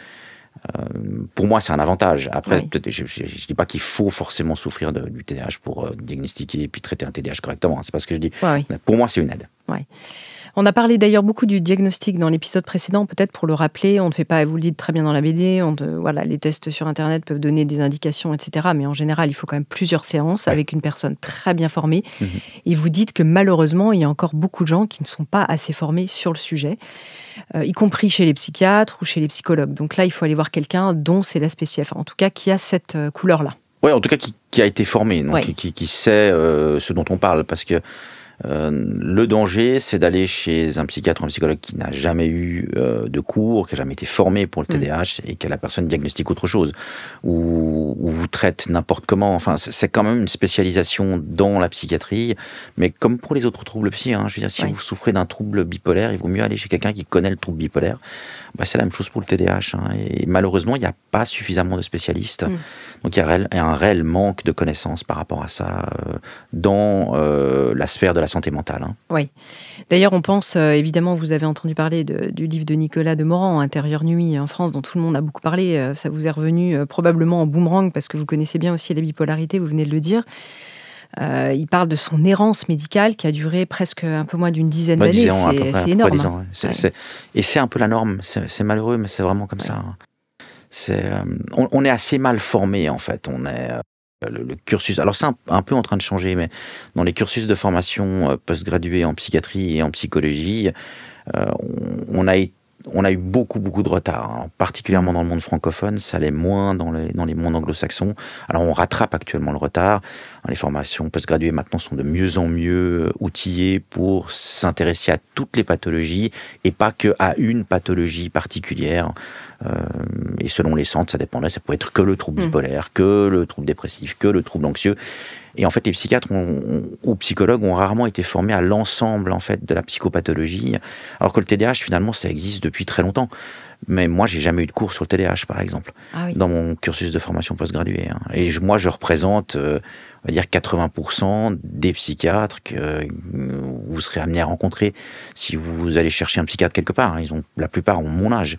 pour moi c'est un avantage. Après, peut-être, je ne dis pas qu'il faut forcément souffrir du TDAH pour diagnostiquer et puis traiter un TDAH correctement. C'est pas ce que je dis. Pour moi c'est une aide. On a parlé d'ailleurs beaucoup du diagnostic dans l'épisode précédent, peut-être pour le rappeler, on ne fait pas, vous le dites très bien dans la BD, les tests sur Internet peuvent donner des indications, etc. Mais en général, il faut quand même plusieurs séances avec une personne très bien formée. Et vous dites que malheureusement, il y a encore beaucoup de gens qui ne sont pas assez formés sur le sujet, y compris chez les psychiatres ou chez les psychologues. Donc là, il faut aller voir quelqu'un dont c'est la spécialité, en tout cas qui a cette couleur-là. Oui, en tout cas qui a été formé, donc qui sait ce dont on parle, parce que Le danger, c'est d'aller chez un psychiatre ou un psychologue qui n'a jamais eu de cours, qui n'a jamais été formé pour le TDAH et que la personne diagnostique autre chose, ou vous traite n'importe comment. Enfin, c'est quand même une spécialisation dans la psychiatrie, mais comme pour les autres troubles psy, je veux dire, si vous souffrez d'un trouble bipolaire, il vaut mieux aller chez quelqu'un qui connaît le trouble bipolaire. C'est la même chose pour le TDAH. Et malheureusement, il n'y a pas suffisamment de spécialistes. Donc, il y a un réel manque de connaissances par rapport à ça dans la sphère de la santé mentale. Oui. D'ailleurs, on pense, évidemment, vous avez entendu parler du livre de Nicolas Demorand, Intérieure nuit en France, dont tout le monde a beaucoup parlé. Ça vous est revenu probablement en boomerang, parce que vous connaissez bien aussi la bipolarité, vous venez de le dire. Il parle de son errance médicale qui a duré presque un peu moins d'une dizaine d'années. C'est énorme. Et c'est un peu la norme. C'est malheureux, mais c'est vraiment comme ça. On est assez mal formé, en fait. On est... Le cursus, alors c'est un peu en train de changer, mais dans les cursus de formation post-graduée en psychiatrie et en psychologie, on a eu beaucoup de retard, particulièrement dans le monde francophone. Ça l'est moins dans les mondes anglo-saxons. Alors on rattrape actuellement le retard. Les formations post-graduées maintenant sont de mieux en mieux outillées pour s'intéresser à toutes les pathologies et pas qu'à une pathologie particulière. Et selon les centres, ça dépendrait. Ça pourrait être que le trouble bipolaire, que le trouble dépressif, que le trouble anxieux. Et en fait, les psychiatres ou psychologues ont rarement été formés à l'ensemble en fait de la psychopathologie, alors que le TDAH finalement ça existe depuis très longtemps. Mais moi, j'ai jamais eu de cours sur le TDAH, par exemple, dans mon cursus de formation post-graduée. Et moi, je représente, on va dire, 80% des psychiatres que vous serez amenés à rencontrer si vous allez chercher un psychiatre quelque part. La plupart ont mon âge.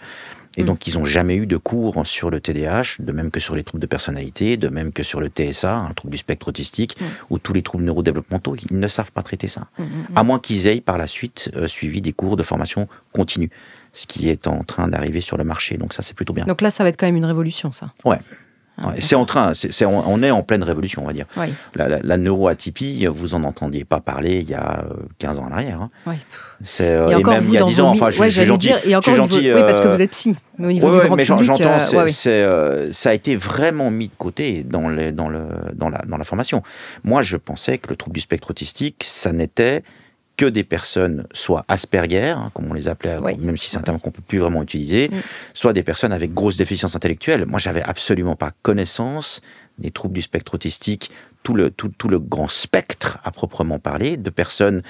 Et donc, ils n'ont jamais eu de cours sur le TDAH, de même que sur les troubles de personnalité, de même que sur le TSA, un trouble du spectre autistique, ou tous les troubles neurodéveloppementaux. Ils ne savent pas traiter ça. À moins qu'ils aient, par la suite, suivi des cours de formation continue, ce qui est en train d'arriver sur le marché. Donc ça, c'est plutôt bien. Donc là, ça va être quand même une révolution, ça. Ouais. C'est en train, on est en pleine révolution, on va dire. Oui. La neuroatypie, vous en entendiez pas parler il y a 15 ans en arrière. Oui. Et même il y a 10 ans, enfin, je suis gentil. Et encore gentil, oui, parce que vous êtes psy. Mais au niveau du grand public, j'entends, ça a été vraiment mis de côté dans la formation. Moi, je pensais que le trouble du spectre autistique, ça n'était que des personnes, soit Asperger, comme on les appelait, même si c'est un terme qu'on ne peut plus vraiment utiliser, soit des personnes avec grosse déficience intellectuelle. Moi, j'avais absolument pas connaissance des troubles du spectre autistique, tout le grand spectre à proprement parler, de personnes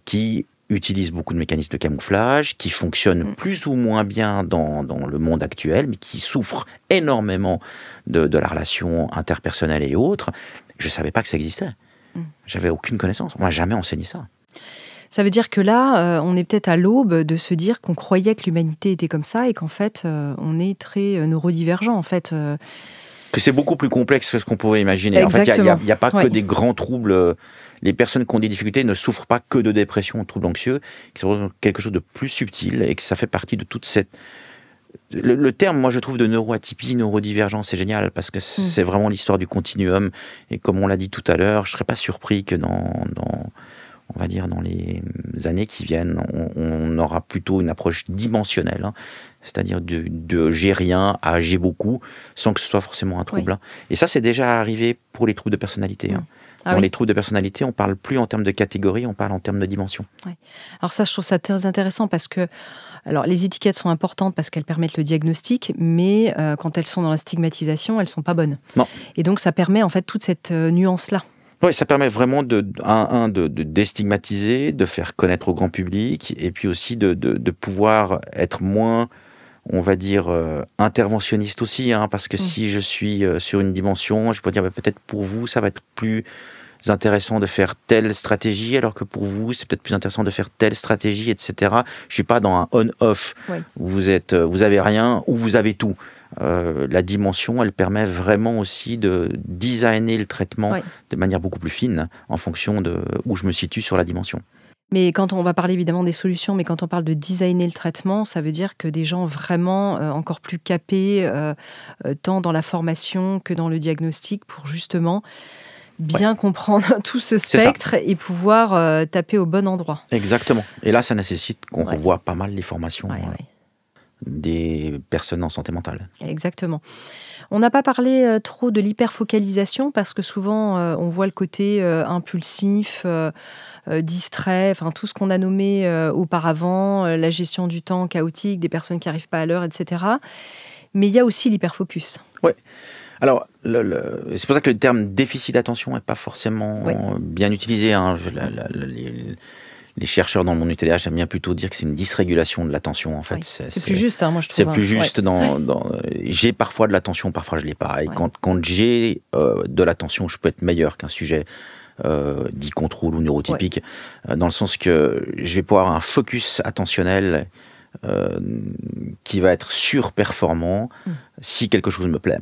qui utilisent beaucoup de mécanismes de camouflage, qui fonctionnent plus ou moins bien dans le monde actuel, mais qui souffrent énormément de la relation interpersonnelle et autres. Je ne savais pas que ça existait. J'avais aucune connaissance. On m'a jamais enseigné ça. Ça veut dire que là, on est peut-être à l'aube de se dire qu'on croyait que l'humanité était comme ça et qu'en fait, on est très neurodivergent, en fait. Que c'est beaucoup plus complexe que ce qu'on pouvait imaginer. Exactement. En fait, il n'y a pas que des grands troubles. Les personnes qui ont des difficultés ne souffrent pas que de dépression ou de troubles anxieux. C'est quelque chose de plus subtil et que ça fait partie de toute cette... Le terme, moi, je trouve, de neuroatypie, neurodivergence, c'est génial parce que c'est vraiment l'histoire du continuum. Et comme on l'a dit tout à l'heure, je ne serais pas surpris que on va dire dans les années qui viennent, on aura plutôt une approche dimensionnelle, c'est-à-dire de j'ai rien à j'ai beaucoup, sans que ce soit forcément un trouble. Et ça, c'est déjà arrivé pour les troubles de personnalité. Dans les troubles de personnalité, on ne parle plus en termes de catégorie, on parle en termes de dimension. Alors ça, je trouve ça très intéressant parce que les étiquettes sont importantes parce qu'elles permettent le diagnostic, mais quand elles sont dans la stigmatisation, elles ne sont pas bonnes. Non. Et donc, ça permet en fait toute cette nuance-là. Oui, ça permet vraiment de déstigmatiser, de faire connaître au grand public, et puis aussi de pouvoir être moins, on va dire, interventionniste aussi, parce que si je suis sur une dimension, je peux dire peut-être pour vous, ça va être plus intéressant de faire telle stratégie, alors que pour vous, c'est peut-être plus intéressant de faire telle stratégie, etc. Je suis pas dans un on-off. Vous avez rien ou vous avez tout. La dimension, elle permet vraiment aussi de designer le traitement de manière beaucoup plus fine en fonction de où je me situe sur la dimension. Mais quand on va parler évidemment des solutions, mais quand on parle de designer le traitement, ça veut dire que des gens vraiment encore plus capés, tant dans la formation que dans le diagnostic, pour justement bien comprendre tout ce spectre et pouvoir taper au bon endroit. Exactement. Et là, ça nécessite qu'on revoie pas mal les formations. des personnes en santé mentale. Exactement. On n'a pas parlé trop de l'hyperfocalisation parce que souvent on voit le côté impulsif, distrait, enfin tout ce qu'on a nommé auparavant, la gestion du temps chaotique, des personnes qui n'arrivent pas à l'heure, etc. Mais il y a aussi l'hyperfocus. Oui. Alors, c'est pour ça que le terme déficit d'attention n'est pas forcément bien utilisé. Hein. Les chercheurs dans le monde du TDAH aiment bien plutôt dire que c'est une dysrégulation de l'attention. En fait, c'est plus juste, hein, moi je trouve. C'est plus juste. J'ai parfois de l'attention, parfois je l'ai pas. Et quand j'ai de l'attention, je peux être meilleur qu'un sujet dit contrôle ou neurotypique, dans le sens que je vais pouvoir avoir un focus attentionnel qui va être surperformant si quelque chose me plaît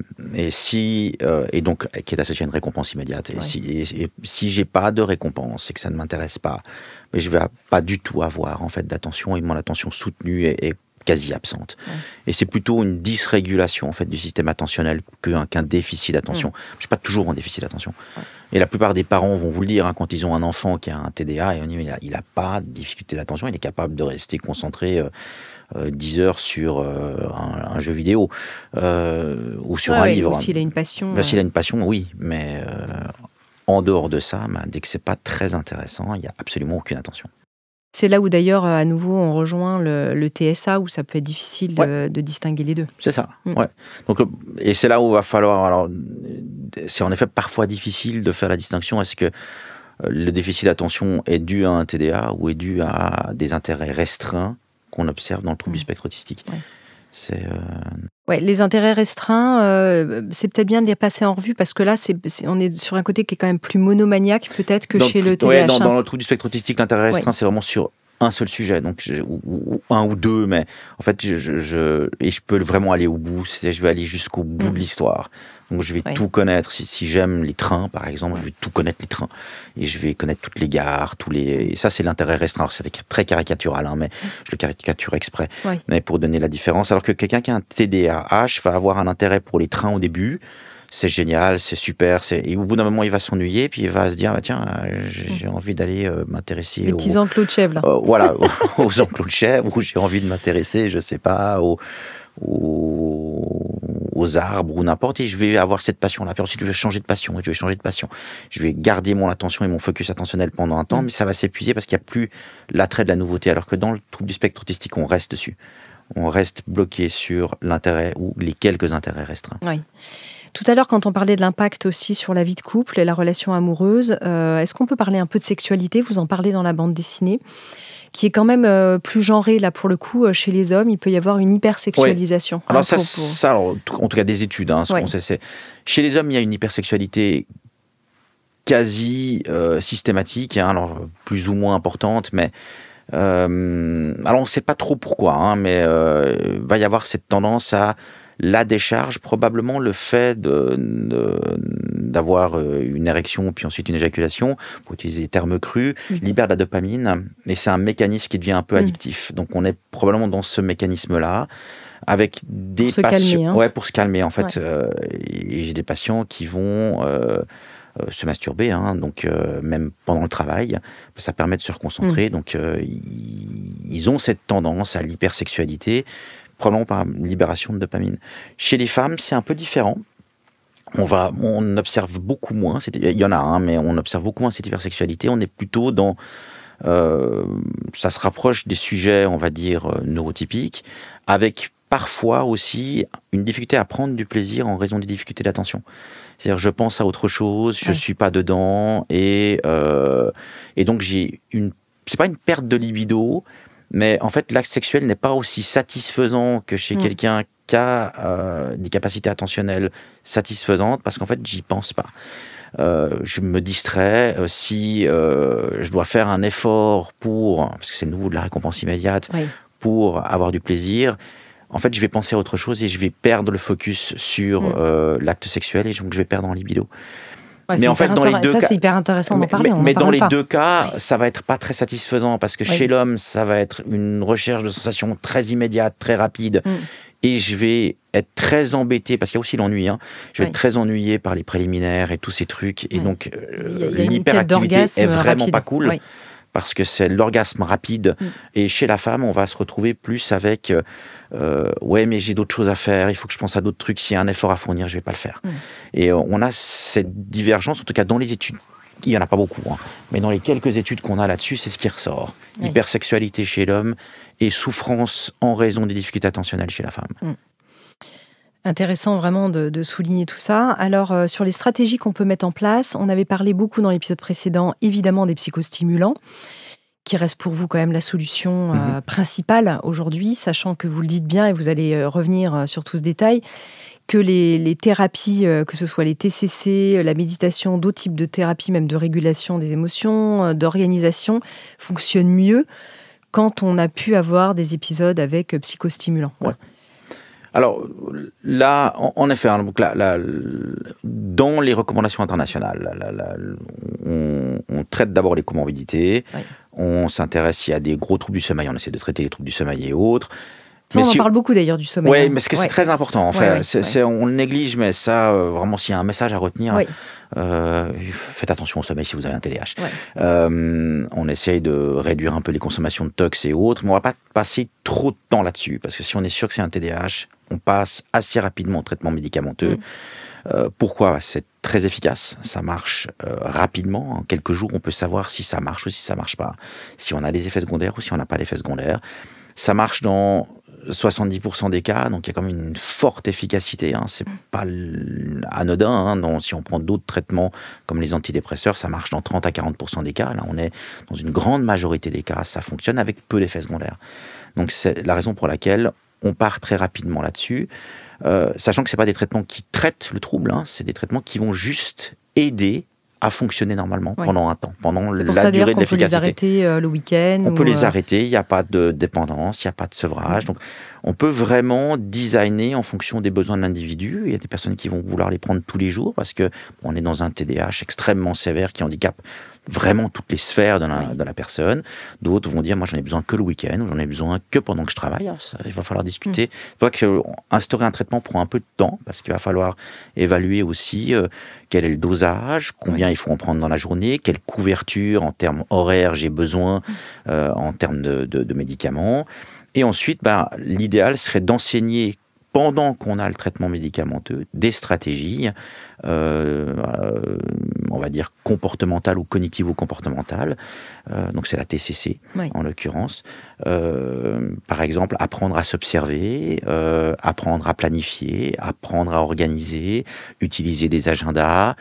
et donc qui est associé à une récompense immédiate. Et si j'ai pas de récompense et que ça ne m'intéresse pas, mais je vais pas du tout avoir en fait d'attention, et mon attention soutenue est quasi absente. Et c'est plutôt une dysrégulation en fait du système attentionnel qu'un déficit d'attention. Je suis pas toujours en déficit d'attention. Et la plupart des parents vont vous le dire, hein, quand ils ont un enfant qui a un TDA, et on dit, il a pas de difficulté d'attention, il est capable de rester concentré 10 heures sur un jeu vidéo ou sur un livre. Ou s'il a une passion. S'il a une passion, oui, mais en dehors de ça, dès que c'est pas très intéressant, il n'y a absolument aucune attention. C'est là où d'ailleurs, à nouveau, on rejoint le TSA, où ça peut être difficile de distinguer les deux. C'est ça, Donc, et c'est là où il va falloir... Alors, c'est en effet parfois difficile de faire la distinction. Est-ce que le déficit d'attention est dû à un TDA ou est dû à des intérêts restreints qu'on observe dans le trouble du spectre autistique? Les intérêts restreints, c'est peut-être bien de les passer en revue, parce que là, on est sur un côté qui est quand même plus monomaniaque peut-être que chez le TDAH. Dans le trouble du spectre autistique, l'intérêt restreint, c'est vraiment sur un seul sujet, donc ou un ou deux, mais en fait, je peux vraiment aller au bout. Je vais aller jusqu'au bout de l'histoire. Donc je vais tout connaître. Si j'aime les trains, par exemple, je vais tout connaître les trains. Et je vais connaître toutes les gares, et ça, c'est l'intérêt restreint. Alors, c'est très caricatural, hein, mais je le caricature exprès. Mais pour donner la différence. Alors que quelqu'un qui a un TDAH va avoir un intérêt pour les trains au début. C'est génial, c'est super. Et au bout d'un moment, il va s'ennuyer, puis il va se dire, tiens, j'ai envie d'aller m'intéresser les petits enclos de chèvres, là. Voilà, aux enclos de chèvres, ou j'ai envie de m'intéresser, je sais pas, aux arbres ou n'importe, et je vais avoir cette passion-là. Puis ensuite, je vais changer de passion, et je vais changer de passion. Je vais garder mon attention et mon focus attentionnel pendant un temps, mais ça va s'épuiser parce qu'il n'y a plus l'attrait de la nouveauté. Alors que dans le trouble du spectre autistique, on reste dessus. On reste bloqué sur l'intérêt ou les quelques intérêts restreints. Oui. Tout à l'heure, quand on parlait de l'impact aussi sur la vie de couple et la relation amoureuse, est-ce qu'on peut parler un peu de sexualité? Vous en parlez dans la bande dessinée, qui est quand même plus genrée, là, pour le coup, chez les hommes. Il peut y avoir une hypersexualisation. Oui. Alors, en tout cas, des études, hein, ce qu'on sait, c'est... Chez les hommes, il y a une hypersexualité quasi systématique, hein, alors plus ou moins importante, mais... alors, on ne sait pas trop pourquoi, hein, mais va y avoir cette tendance à la décharge, probablement le fait d'avoir une érection puis ensuite une éjaculation, pour utiliser des termes crus, libère de la dopamine, et c'est un mécanisme qui devient un peu addictif. Donc on est probablement dans ce mécanisme-là, avec des patients... calmer, hein. Pour se calmer, en fait. Et j'ai des patients qui vont... se masturber, hein, donc même pendant le travail, ça permet de se reconcentrer. Donc ils ont cette tendance à l'hypersexualité, probablement par libération de dopamine. Chez les femmes, c'est un peu différent. On observe beaucoup moins, il y en a un, mais on observe beaucoup moins cette hypersexualité. On est plutôt dans... ça se rapproche des sujets, on va dire, neurotypiques, avec parfois aussi une difficulté à prendre du plaisir en raison des difficultés d'attention. C'est-à-dire, je pense à autre chose, je suis pas dedans, et donc c'est pas une perte de libido, mais en fait, l'acte sexuel n'est pas aussi satisfaisant que chez quelqu'un qui a des capacités attentionnelles satisfaisantes, parce qu'en fait, j'y pense pas. Je me distrais si je dois faire un effort parce que c'est le nouveau de la récompense immédiate, pour avoir du plaisir. En fait, je vais penser à autre chose et je vais perdre le focus sur l'acte sexuel, et donc je vais perdre en libido. Mais en fait, dans les deux cas, c'est hyper intéressant d'en parler. Mais dans les deux cas, ça va être pas très satisfaisant, parce que chez l'homme, ça va être une recherche de sensations très immédiate, très rapide, et je vais être très embêté, parce qu'il y a aussi l'ennui. Hein. Je vais être très ennuyé par les préliminaires et tous ces trucs, et donc l'hyperactivité est vraiment pas cool. parce que c'est l'orgasme rapide. Et chez la femme, on va se retrouver plus avec ouais, mais j'ai d'autres choses à faire, il faut que je pense à d'autres trucs, s'il y a un effort à fournir, je vais pas le faire. Et on a cette divergence, en tout cas dans les études. Il n'y en a pas beaucoup, hein, mais dans les quelques études qu'on a là-dessus, c'est ce qui ressort. Hypersexualité chez l'homme et souffrance en raison des difficultés attentionnelles chez la femme. Intéressant vraiment de souligner tout ça. Alors, sur les stratégies qu'on peut mettre en place, on avait parlé beaucoup dans l'épisode précédent, évidemment, des psychostimulants, qui reste pour vous quand même la solution principale aujourd'hui, sachant que vous le dites bien, et vous allez revenir sur tout ce détail, que les thérapies, que ce soit les TCC, la méditation, d'autres types de thérapies, même de régulation des émotions, d'organisation, fonctionnent mieux quand on a pu avoir des épisodes avec psychostimulants. Ouais. Alors là, en effet, hein, donc là, dans les recommandations internationales, on traite d'abord les comorbidités, on s'intéresse s'il y a des gros troubles du sommeil, on essaie de traiter les troubles du sommeil et autres. Ça, on en parle beaucoup d'ailleurs du sommeil. Oui, mais c'est très important. En fait. On le néglige, mais ça, vraiment, s'il y a un message à retenir, faites attention au sommeil si vous avez un TDAH. On essaye de réduire un peu les consommations de tox et autres, mais on ne va pas passer trop de temps là-dessus, parce que si on est sûr que c'est un TDAH, on passe assez rapidement au traitement médicamenteux. Pourquoi ? C'est très efficace, ça marche rapidement. En quelques jours, on peut savoir si ça marche ou si ça ne marche pas, si on a des effets secondaires ou si on n'a pas d'effets secondaires. Ça marche dans 70% des cas, donc il y a quand même une forte efficacité. Hein. C'est pas anodin. Hein. Si on prend d'autres traitements comme les antidépresseurs, ça marche dans 30 à 40% des cas. Là, on est dans une grande majorité des cas, ça fonctionne avec peu d'effets secondaires. Donc c'est la raison pour laquelle on part très rapidement là-dessus, sachant que c'est pas des traitements qui traitent le trouble, hein. C'est des traitements qui vont juste aider à fonctionner normalement pendant un temps, pendant la durée de l'efficacité. On peut les arrêter le week-end. On peut les arrêter, il n'y a pas de dépendance, il n'y a pas de sevrage. Donc, on peut vraiment designer en fonction des besoins de l'individu. Il y a des personnes qui vont vouloir les prendre tous les jours parce que on est dans un TDAH extrêmement sévère qui handicape vraiment toutes les sphères de la personne. D'autres vont dire, moi j'en ai besoin que le week-end, ou j'en ai besoin que pendant que je travaille. Alors, ça, il va falloir discuter. C'est pour ça qu'instaurer un traitement prend un peu de temps, parce qu'il va falloir évaluer aussi quel est le dosage, combien il faut en prendre dans la journée, quelle couverture en termes horaires j'ai besoin en termes de médicaments. Et ensuite, l'idéal serait d'enseigner, pendant qu'on a le traitement médicamenteux, des stratégies, on va dire comportementales ou cognitivo-comportementales. Donc c'est la TCC, en l'occurrence. Par exemple, apprendre à s'observer, apprendre à planifier, apprendre à organiser, utiliser des agendas,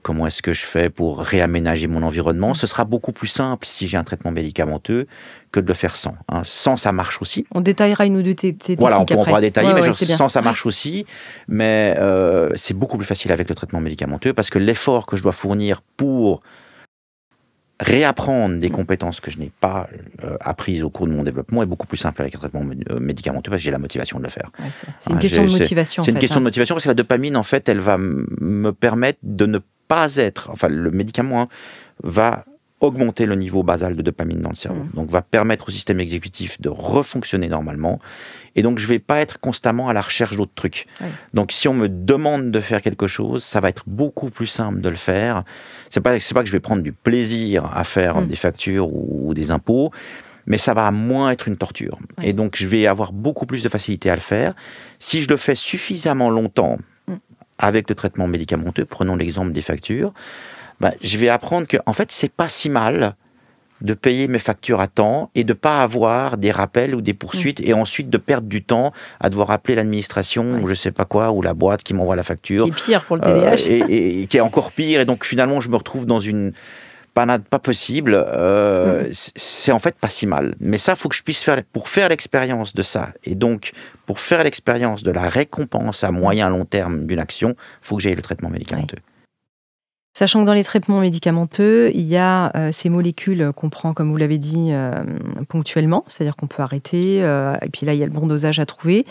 comment est-ce que je fais pour réaménager mon environnement. Ce sera beaucoup plus simple si j'ai un traitement médicamenteux que de le faire sans. Hein. Sans, ça marche aussi. On détaillera une ou deux techniques après. Voilà, on pourra détailler, mais sans, ça marche aussi. Mais c'est beaucoup plus facile avec le traitement médicamenteux parce que l'effort que je dois fournir pour réapprendre des compétences que je n'ai pas apprises au cours de mon développement est beaucoup plus simple avec un traitement médicamenteux parce que j'ai la motivation de le faire. C'est une question de motivation. C'est une question de motivation parce que la dopamine, en fait, elle va me permettre de ne pas être... Enfin, le médicament va augmenter le niveau basal de dopamine dans le cerveau. Donc, va permettre au système exécutif de refonctionner normalement. Et donc, je ne vais pas être constamment à la recherche d'autres trucs. Donc, si on me demande de faire quelque chose, ça va être beaucoup plus simple de le faire. C'est pas que je vais prendre du plaisir à faire des factures ou des impôts, mais ça va moins être une torture. Et donc, je vais avoir beaucoup plus de facilité à le faire. Si je le fais suffisamment longtemps avec le traitement médicamenteux, prenons l'exemple des factures, je vais apprendre que, en fait, c'est pas si mal de payer mes factures à temps et de pas avoir des rappels ou des poursuites et ensuite de perdre du temps à devoir appeler l'administration ou je sais pas quoi, ou la boîte qui m'envoie la facture. Qui est pire pour le TDAH. Et qui est encore pire. Et donc, finalement, je me retrouve dans une panade pas possible. C'est en fait pas si mal. Mais ça, faut que je puisse faire, pour faire l'expérience de ça. Et donc, pour faire l'expérience de la récompense à moyen long terme d'une action, faut que j'aille le traitement médicamenteux. Sachant que dans les traitements médicamenteux, il y a ces molécules qu'on prend, comme vous l'avez dit, ponctuellement, c'est-à-dire qu'on peut arrêter, et puis là, il y a le bon dosage à trouver.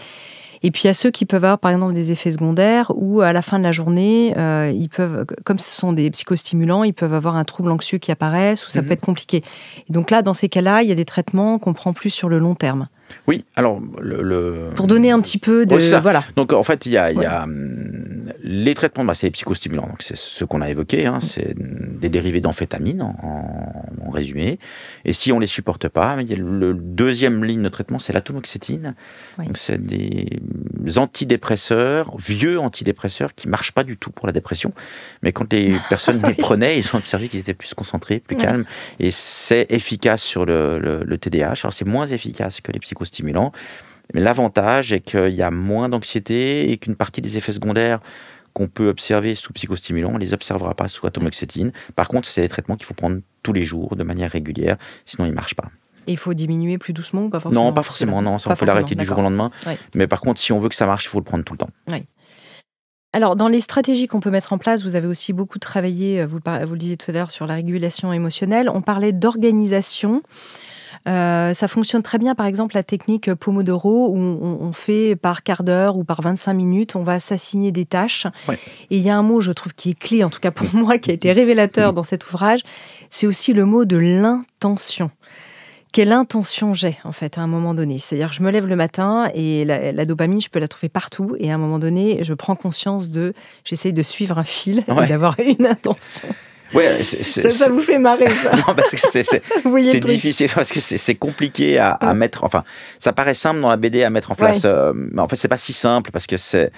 Et puis, il y a ceux qui peuvent avoir, par exemple, des effets secondaires où, à la fin de la journée, ils peuvent, comme ce sont des psychostimulants, ils peuvent avoir un trouble anxieux qui apparaisse ou ça peut être compliqué. Et donc là, dans ces cas-là, il y a des traitements qu'on prend plus sur le long terme. Oui, alors... Pour donner un petit peu de... Voilà. Donc, en fait, il y a Les traitements, c'est les psychostimulants, donc c'est ce qu'on a évoqué, c'est des dérivés d'amphétamine en résumé. Et si on les supporte pas, le deuxième ligne de traitement, c'est l'atomoxétine. Oui. Donc c'est des antidépresseurs, vieux antidépresseurs qui marchent pas du tout pour la dépression. Mais quand les personnes les prenaient, ils ont observé qu'ils étaient plus concentrés, plus calmes. Et c'est efficace sur le TDAH. Alors c'est moins efficace que les psychostimulants. Mais l'avantage est qu'il y a moins d'anxiété et qu'une partie des effets secondaires qu'on peut observer sous psychostimulant, on ne les observera pas sous atomoxétine. Par contre, c'est des traitements qu'il faut prendre tous les jours, de manière régulière, sinon ils ne marchent pas. Et il faut diminuer plus doucement ou pas forcément? Non, pas forcément, non, ça on peut l'arrêter du jour au lendemain. Oui. Mais par contre, si on veut que ça marche, il faut le prendre tout le temps. Oui. Alors, dans les stratégies qu'on peut mettre en place, vous avez aussi beaucoup travaillé, vous le disiez tout à l'heure, sur la régulation émotionnelle. On parlait d'organisation. Ça fonctionne très bien, par exemple, la technique Pomodoro, où on fait par quart d'heure ou par 25 minutes, on va s'assigner des tâches. Ouais. Et il y a un mot, je trouve, qui est clé, en tout cas pour moi, qui a été révélateur dans cet ouvrage, c'est aussi le mot de l'intention. Quelle intention j'ai, en fait, à un moment donné. C'est-à-dire, je me lève le matin et la dopamine, je peux la trouver partout. Et à un moment donné, je prends conscience j'essaye de suivre un fil et d'avoir une intention. Ouais, ça vous fait marrer, ça. Non, parce que c'est difficile, parce que c'est compliqué à mettre. Enfin, ça paraît simple dans la BD à mettre en place, mais en fait, c'est pas si simple parce que c'est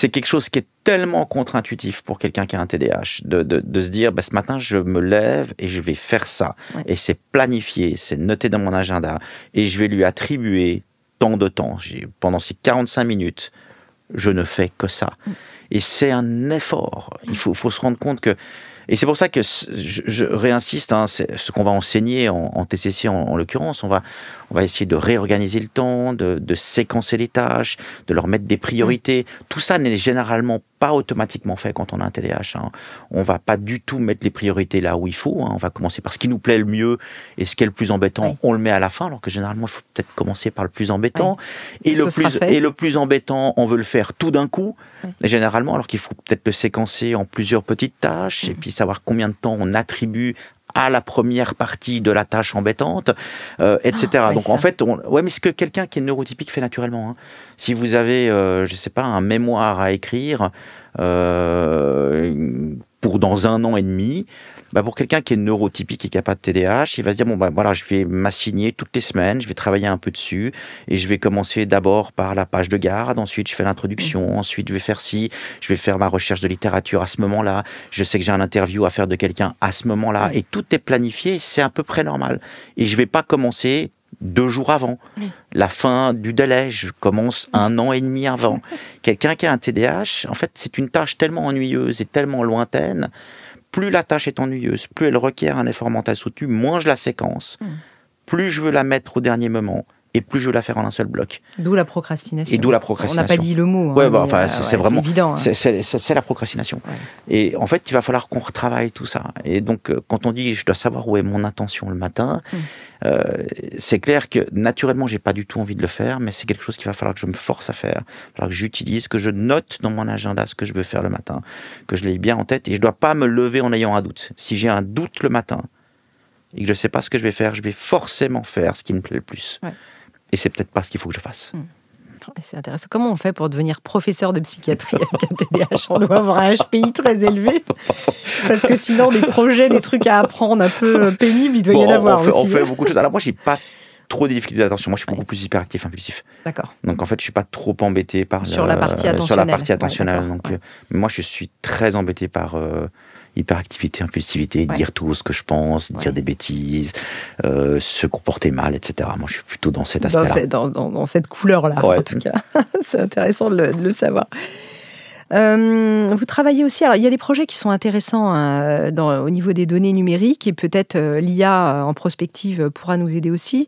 quelque chose qui est tellement contre-intuitif pour quelqu'un qui a un TDAH, de se dire, ce matin, je me lève et je vais faire ça. Ouais. Et c'est planifié, c'est noté dans mon agenda, et je vais lui attribuer tant de temps. Pendant ces 45 minutes, je ne fais que ça. Et c'est un effort. Il faut se rendre compte que... Et c'est pour ça que je réinsiste, c'est ce qu'on va enseigner en TCC en l'occurrence, on va essayer de réorganiser le temps, de séquencer les tâches, de leur mettre des priorités. Tout ça n'est généralement pas automatiquement fait quand on a un TDAH. On va pas du tout mettre les priorités là où il faut. On va commencer par ce qui nous plaît le mieux et ce qui est le plus embêtant, on le met à la fin, alors que généralement il faut peut-être commencer par le plus embêtant. Et le plus embêtant, on veut le faire tout d'un coup, généralement, alors qu'il faut peut-être le séquencer en plusieurs petites tâches et puis savoir combien de temps on attribue à la première partie de la tâche embêtante, etc. Donc en fait, mais ce que quelqu'un qui est neurotypique fait naturellement. Si vous avez, je sais pas, un mémoire à écrire pour dans 1 an et demi, pour quelqu'un qui est neurotypique et qui n'a pas de TDAH, il va se dire, voilà, je vais m'assigner toutes les semaines, je vais travailler un peu dessus, et je vais commencer d'abord par la page de garde, ensuite je fais l'introduction, ensuite je vais faire ci, je vais faire ma recherche de littérature à ce moment-là, je sais que j'ai un interview à faire de quelqu'un à ce moment-là, et tout est planifié, c'est à peu près normal. Et je ne vais pas commencer 2 jours avant. La fin du délai, je commence 1 an et demi avant. Quelqu'un qui a un TDAH, en fait, c'est une tâche tellement ennuyeuse et tellement lointaine. Plus la tâche est ennuyeuse, plus elle requiert un effort mental soutenu, moins je la séquence, plus je veux la mettre au dernier moment, et plus je veux la faire en un seul bloc. D'où la procrastination. Et d'où la procrastination. On n'a pas dit le mot. C'est vraiment évident. C'est la procrastination. Ouais. Et en fait, il va falloir qu'on retravaille tout ça. Et donc, quand on dit je dois savoir où est mon intention le matin, c'est clair que naturellement, j'ai pas du tout envie de le faire, mais c'est quelque chose qu'il va falloir que je me force à faire. Il va falloir que j'utilise, que je note dans mon agenda ce que je veux faire le matin, que je l'ai bien en tête. Et je dois pas me lever en ayant un doute. Si j'ai un doute le matin et que je sais pas ce que je vais faire, je vais forcément faire ce qui me plaît le plus. Ouais. Et c'est peut-être pas ce qu'il faut que je fasse. C'est intéressant. Comment on fait pour devenir professeur de psychiatrie avec un TDAH? On doit avoir un HPI très élevé. Parce que sinon, des projets, des trucs à apprendre un peu pénibles, il doit y en avoir aussi. On fait beaucoup de choses. Alors moi, j'ai pas trop de difficultés d'attention. Moi, je suis beaucoup plus hyperactif, impulsif. D'accord. Donc en fait, je suis pas trop embêté par sur la partie attentionnelle. Sur la partie attentionnelle. Donc moi, je suis très embêté par hyperactivité, impulsivité, dire tout ce que je pense, dire des bêtises, se comporter mal, etc. Moi, je suis plutôt dans cet aspect-là. Dans cette couleur-là, en tout cas. C'est intéressant de le savoir. Vous travaillez aussi, alors il y a des projets qui sont intéressants au niveau des données numériques et peut-être l'IA en prospective pourra nous aider aussi.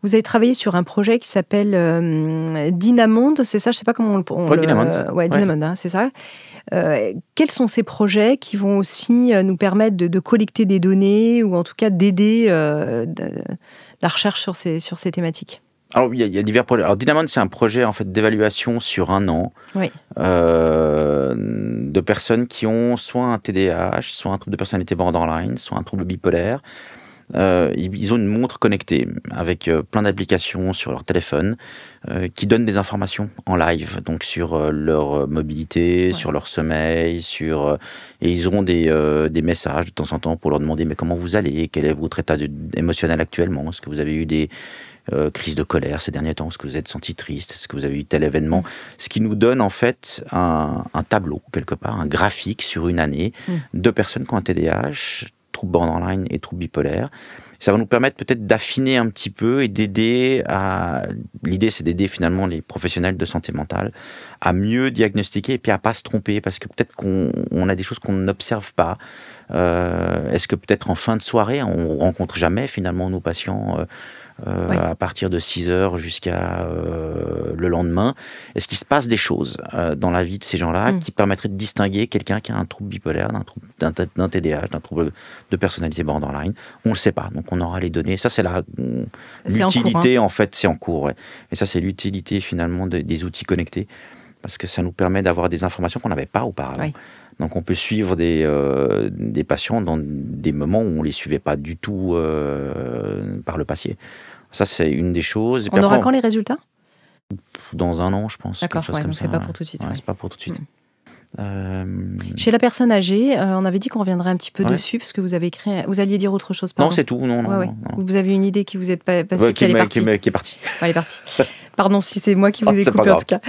Vous avez travaillé sur un projet qui s'appelle Dynamonde, c'est ça? Je ne sais pas comment on Dynamonde. Dynamonde, hein, c'est ça. Quels sont ces projets qui vont aussi nous permettre de collecter des données ou en tout cas d'aider la recherche sur ces thématiques? Alors, il y a divers projets. Alors, Dynamonde, c'est un projet en fait d'évaluation sur 1 an de personnes qui ont soit un TDAH, soit un trouble de personnalité borderline, soit un trouble bipolaire, ils ont une montre connectée avec plein d'applications sur leur téléphone qui donnent des informations en live, donc sur leur mobilité, sur leur sommeil, et ils auront des messages de temps en temps pour leur demander mais comment vous allez, quel est votre état émotionnel actuellement, est-ce que vous avez eu des crises de colère ces derniers temps, est-ce que vous êtes senti triste, est-ce que vous avez eu tel événement, ce qui nous donne en fait un tableau quelque part, un graphique sur une année de personnes qui ont un TDAH, troubles borderline et troubles bipolaires. Ça va nous permettre peut-être d'affiner un petit peu et d'aider à... L'idée, c'est d'aider finalement les professionnels de santé mentale à mieux diagnostiquer et puis à pas se tromper, parce que peut-être qu'on a des choses qu'on n'observe pas. Est-ce que peut-être en fin de soirée, on rencontre jamais finalement nos patients à partir de 6 heures jusqu'à le lendemain. Est-ce qu'il se passe des choses dans la vie de ces gens-là qui permettraient de distinguer quelqu'un qui a un trouble bipolaire, d'un TDAH, d'un trouble de personnalité borderline? On ne le sait pas, donc on aura les données. Ça, c'est l'utilité, en fait, c'est en cours. Ouais. Et ça, c'est l'utilité finalement des outils connectés, parce que ça nous permet d'avoir des informations qu'on n'avait pas auparavant. Oui. Donc on peut suivre des patients dans des moments où on ne les suivait pas du tout par le passé. Ça, c'est une des choses. On aura quand les résultats ? Dans 1 an, je pense. D'accord, donc c'est pas pour tout de suite. Ouais, c'est pas pour tout de suite. Chez la personne âgée, on avait dit qu'on reviendrait un petit peu dessus, parce que vous alliez dire autre chose. Pardon. Non, c'est tout. Non. Vous avez une idée qui vous est passée, qui est partie. Qui est partie. Elle est partie. Pardon si c'est moi qui vous ai coupé en tout cas.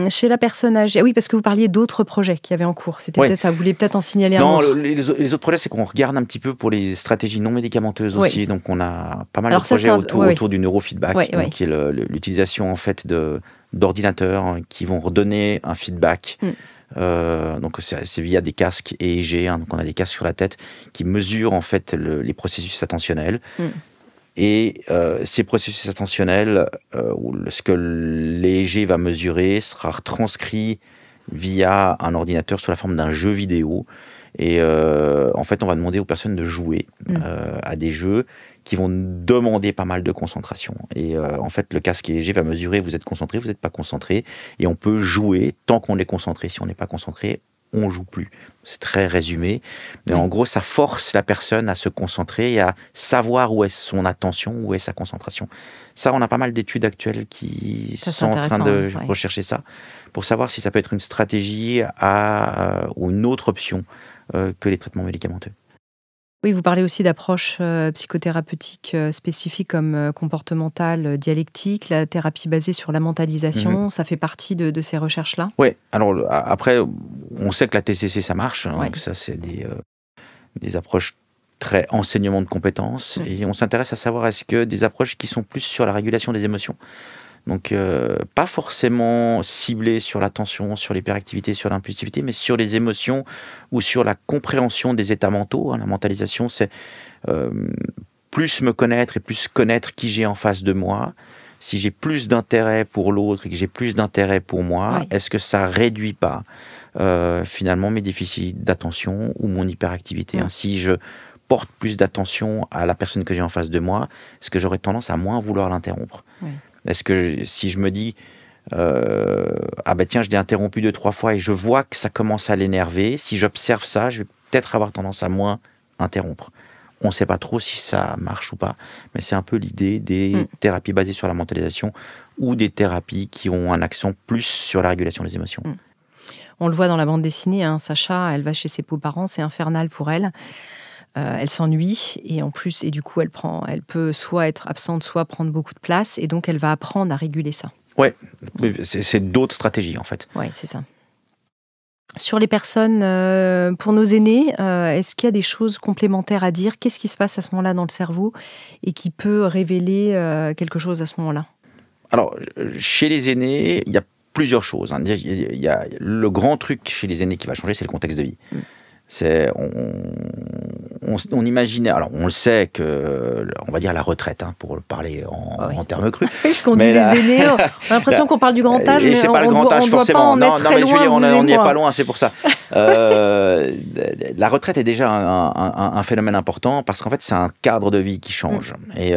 Chez la personne âgée, oui, parce que vous parliez d'autres projets qui avaient en cours. C'était peut-être ça. Vous vouliez peut-être en signaler un autre. Non, les autres projets, c'est qu'on regarde un petit peu pour les stratégies non médicamenteuses aussi. Donc on a pas mal de projets autour du neurofeedback, qui est l'utilisation en fait d'ordinateurs qui vont redonner un feedback. Donc c'est via des casques EEG, donc on a des casques sur la tête qui mesurent en fait les processus attentionnels. Et ces processus attentionnels, ce que l'EEG va mesurer sera retranscrit via un ordinateur sous la forme d'un jeu vidéo. Et en fait, on va demander aux personnes de jouer à des jeux qui vont demander pas mal de concentration. Et en fait, le casque EEG va mesurer, vous êtes concentré, vous n'êtes pas concentré. Et on peut jouer tant qu'on est concentré. Si on n'est pas concentré, on joue plus. C'est très résumé. Mais en gros, ça force la personne à se concentrer et à savoir où est son attention, où est sa concentration. Ça, on a pas mal d'études actuelles qui sont en train de rechercher ça, pour savoir si ça peut être une stratégie ou une autre option que les traitements médicamenteux. Oui, vous parlez aussi d'approches psychothérapeutiques spécifiques comme comportementale, dialectique, la thérapie basée sur la mentalisation, ça fait partie de ces recherches-là ? Oui, alors après, on sait que la TCC, ça marche, donc ça, c'est des approches très enseignement de compétences, et on s'intéresse à savoir est-ce que des approches qui sont plus sur la régulation des émotions, donc pas forcément ciblées sur l'attention, sur l'hyperactivité, sur l'impulsivité, mais sur les émotions ou sur la compréhension des états mentaux. La mentalisation, c'est plus me connaître et plus connaître qui j'ai en face de moi. Si j'ai plus d'intérêt pour l'autre et que j'ai plus d'intérêt pour moi, est-ce que ça réduit pas finalement mes déficits d'attention ou mon hyperactivité? Si je porte plus d'attention à la personne que j'ai en face de moi, est-ce que j'aurais tendance à moins vouloir l'interrompre? Est-ce que si je me dis ah ben tiens, je l'ai interrompu 2-3 fois et je vois que ça commence à l'énerver, si j'observe ça, je vais peut-être avoir tendance à moins interrompre. On ne sait pas trop si ça marche ou pas, mais c'est un peu l'idée des thérapies basées sur la mentalisation ou des thérapies qui ont un accent plus sur la régulation des émotions. On le voit dans la bande dessinée, Sacha, elle va chez ses beaux-parents, c'est infernal pour elle. Elle s'ennuie et en plus, et du coup, elle peut soit être absente, soit prendre beaucoup de place, et donc elle va apprendre à réguler ça. Ouais, c'est d'autres stratégies en fait. Ouais, c'est ça. Sur les personnes, pour nos aînés, est-ce qu'il y a des choses complémentaires à dire? Qu'est-ce qui se passe à ce moment-là dans le cerveau et qui peut révéler quelque chose à ce moment-là? Alors, chez les aînés, il y a plusieurs choses. Il y a le grand truc chez les aînés qui va changer, c'est le contexte de vie. On imaginait, alors on le sait que, on va dire la retraite, pour parler en termes crus. Oui, ce qu'on dit les aînés, on a l'impression qu'on parle du grand âge, mais on ne doit pas en être très loin. On n'y est pas loin, c'est pour ça. La retraite est déjà un phénomène important parce qu'en fait, c'est un cadre de vie qui change. Et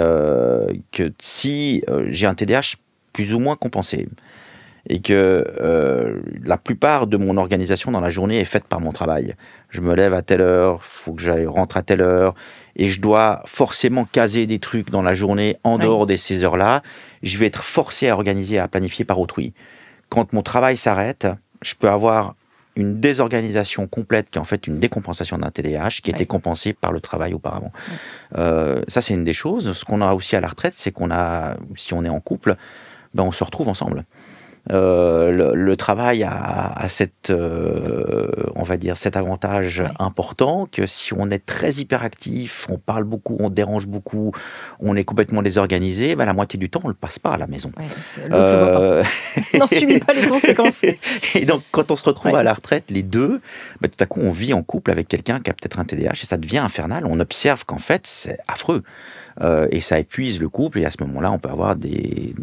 que si j'ai un TDAH plus ou moins compensé, et que la plupart de mon organisation dans la journée est faite par mon travail. Je me lève à telle heure, il faut que j'aille rentre à telle heure, et je dois forcément caser des trucs dans la journée en dehors de ces heures-là. Je vais être forcé à organiser, à planifier par autrui. Quand mon travail s'arrête, je peux avoir une désorganisation complète qui est en fait une décompensation d'un TDAH qui était compensée par le travail auparavant. Ça, c'est une des choses. Ce qu'on a aussi à la retraite, c'est si on est en couple, ben, on se retrouve ensemble. Le travail a on va dire, cet avantage important que si on est très hyperactif, on parle beaucoup, on dérange beaucoup, on est complètement désorganisé, ben la moitié du temps, on ne le passe pas à la maison. On n'en subit pas les conséquences. Et donc, quand on se retrouve à la retraite, les deux, ben, tout à coup, on vit en couple avec quelqu'un qui a peut-être un TDAH et ça devient infernal. On observe qu'en fait, c'est affreux. Et ça épuise le couple et à ce moment-là, on peut avoir des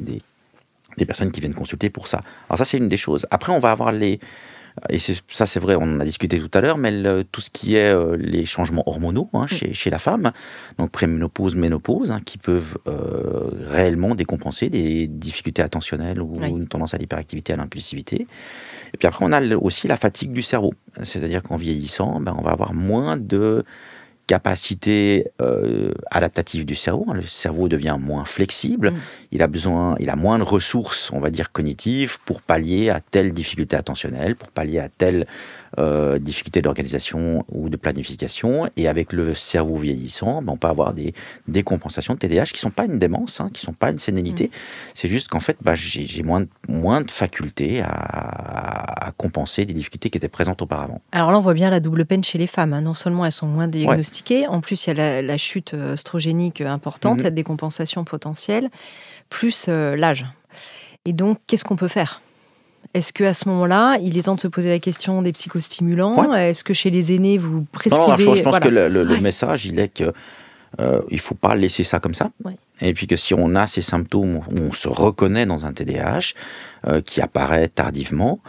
personnes qui viennent consulter pour ça. Alors ça, c'est une des choses. Après, on va avoir et ça c'est vrai, on en a discuté tout à l'heure, mais tout ce qui est les changements hormonaux chez la femme, donc préménopause, ménopause, qui peuvent réellement décompenser des difficultés attentionnelles ou une tendance à l'hyperactivité, à l'impulsivité. Et puis après, on a aussi la fatigue du cerveau. C'est-à-dire qu'en vieillissant, ben, on va avoir moins de capacité adaptative du cerveau. Le cerveau devient moins flexible. Il a moins de ressources, on va dire, cognitives pour pallier à telle difficulté attentionnelle, pour pallier à telle difficulté d'organisation ou de planification. Et avec le cerveau vieillissant, ben, on peut avoir des décompensations de TDAH qui ne sont pas une démence, qui ne sont pas une sénilité. C'est juste qu'en fait, ben, j'ai moins de facultés à compenser des difficultés qui étaient présentes auparavant. Alors là, on voit bien la double peine chez les femmes. Non seulement elles sont moins diagnostiquées, en plus il y a la chute oestrogénique importante, cette décompensation potentielle, plus l'âge. Et donc, qu'est-ce qu'on peut faire ? Est-ce qu'à ce moment-là, il est temps de se poser la question des psychostimulants ? Est-ce que chez les aînés, vous prescrivez... Non, je pense que le message, il est que il ne faut pas laisser ça comme ça. Et puis que si on a ces symptômes, on se reconnaît dans un TDAH qui apparaît tardivement,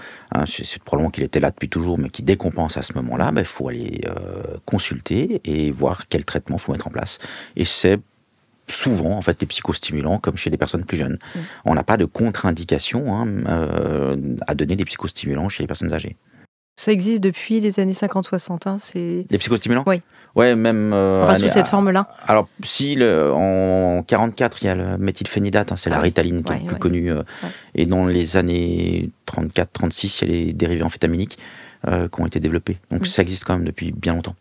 c'est probablement qu'il était là depuis toujours, mais qui décompense à ce moment-là, il faut aller consulter et voir quel traitement il faut mettre en place. Et c'est souvent, en fait, les psychostimulants, comme chez les personnes plus jeunes. On n'a pas de contre-indication à donner des psychostimulants chez les personnes âgées. Ça existe depuis les années 50-60, Les psychostimulants ? Oui. Ouais, même... sous cette forme-là. Alors, si, en 44, il y a le méthylphénidate, c'est la Ritaline qui est plus connue. Et dans les années 34-36, il y a les dérivés amphétaminiques qui ont été développés. Donc, ça existe quand même depuis bien longtemps.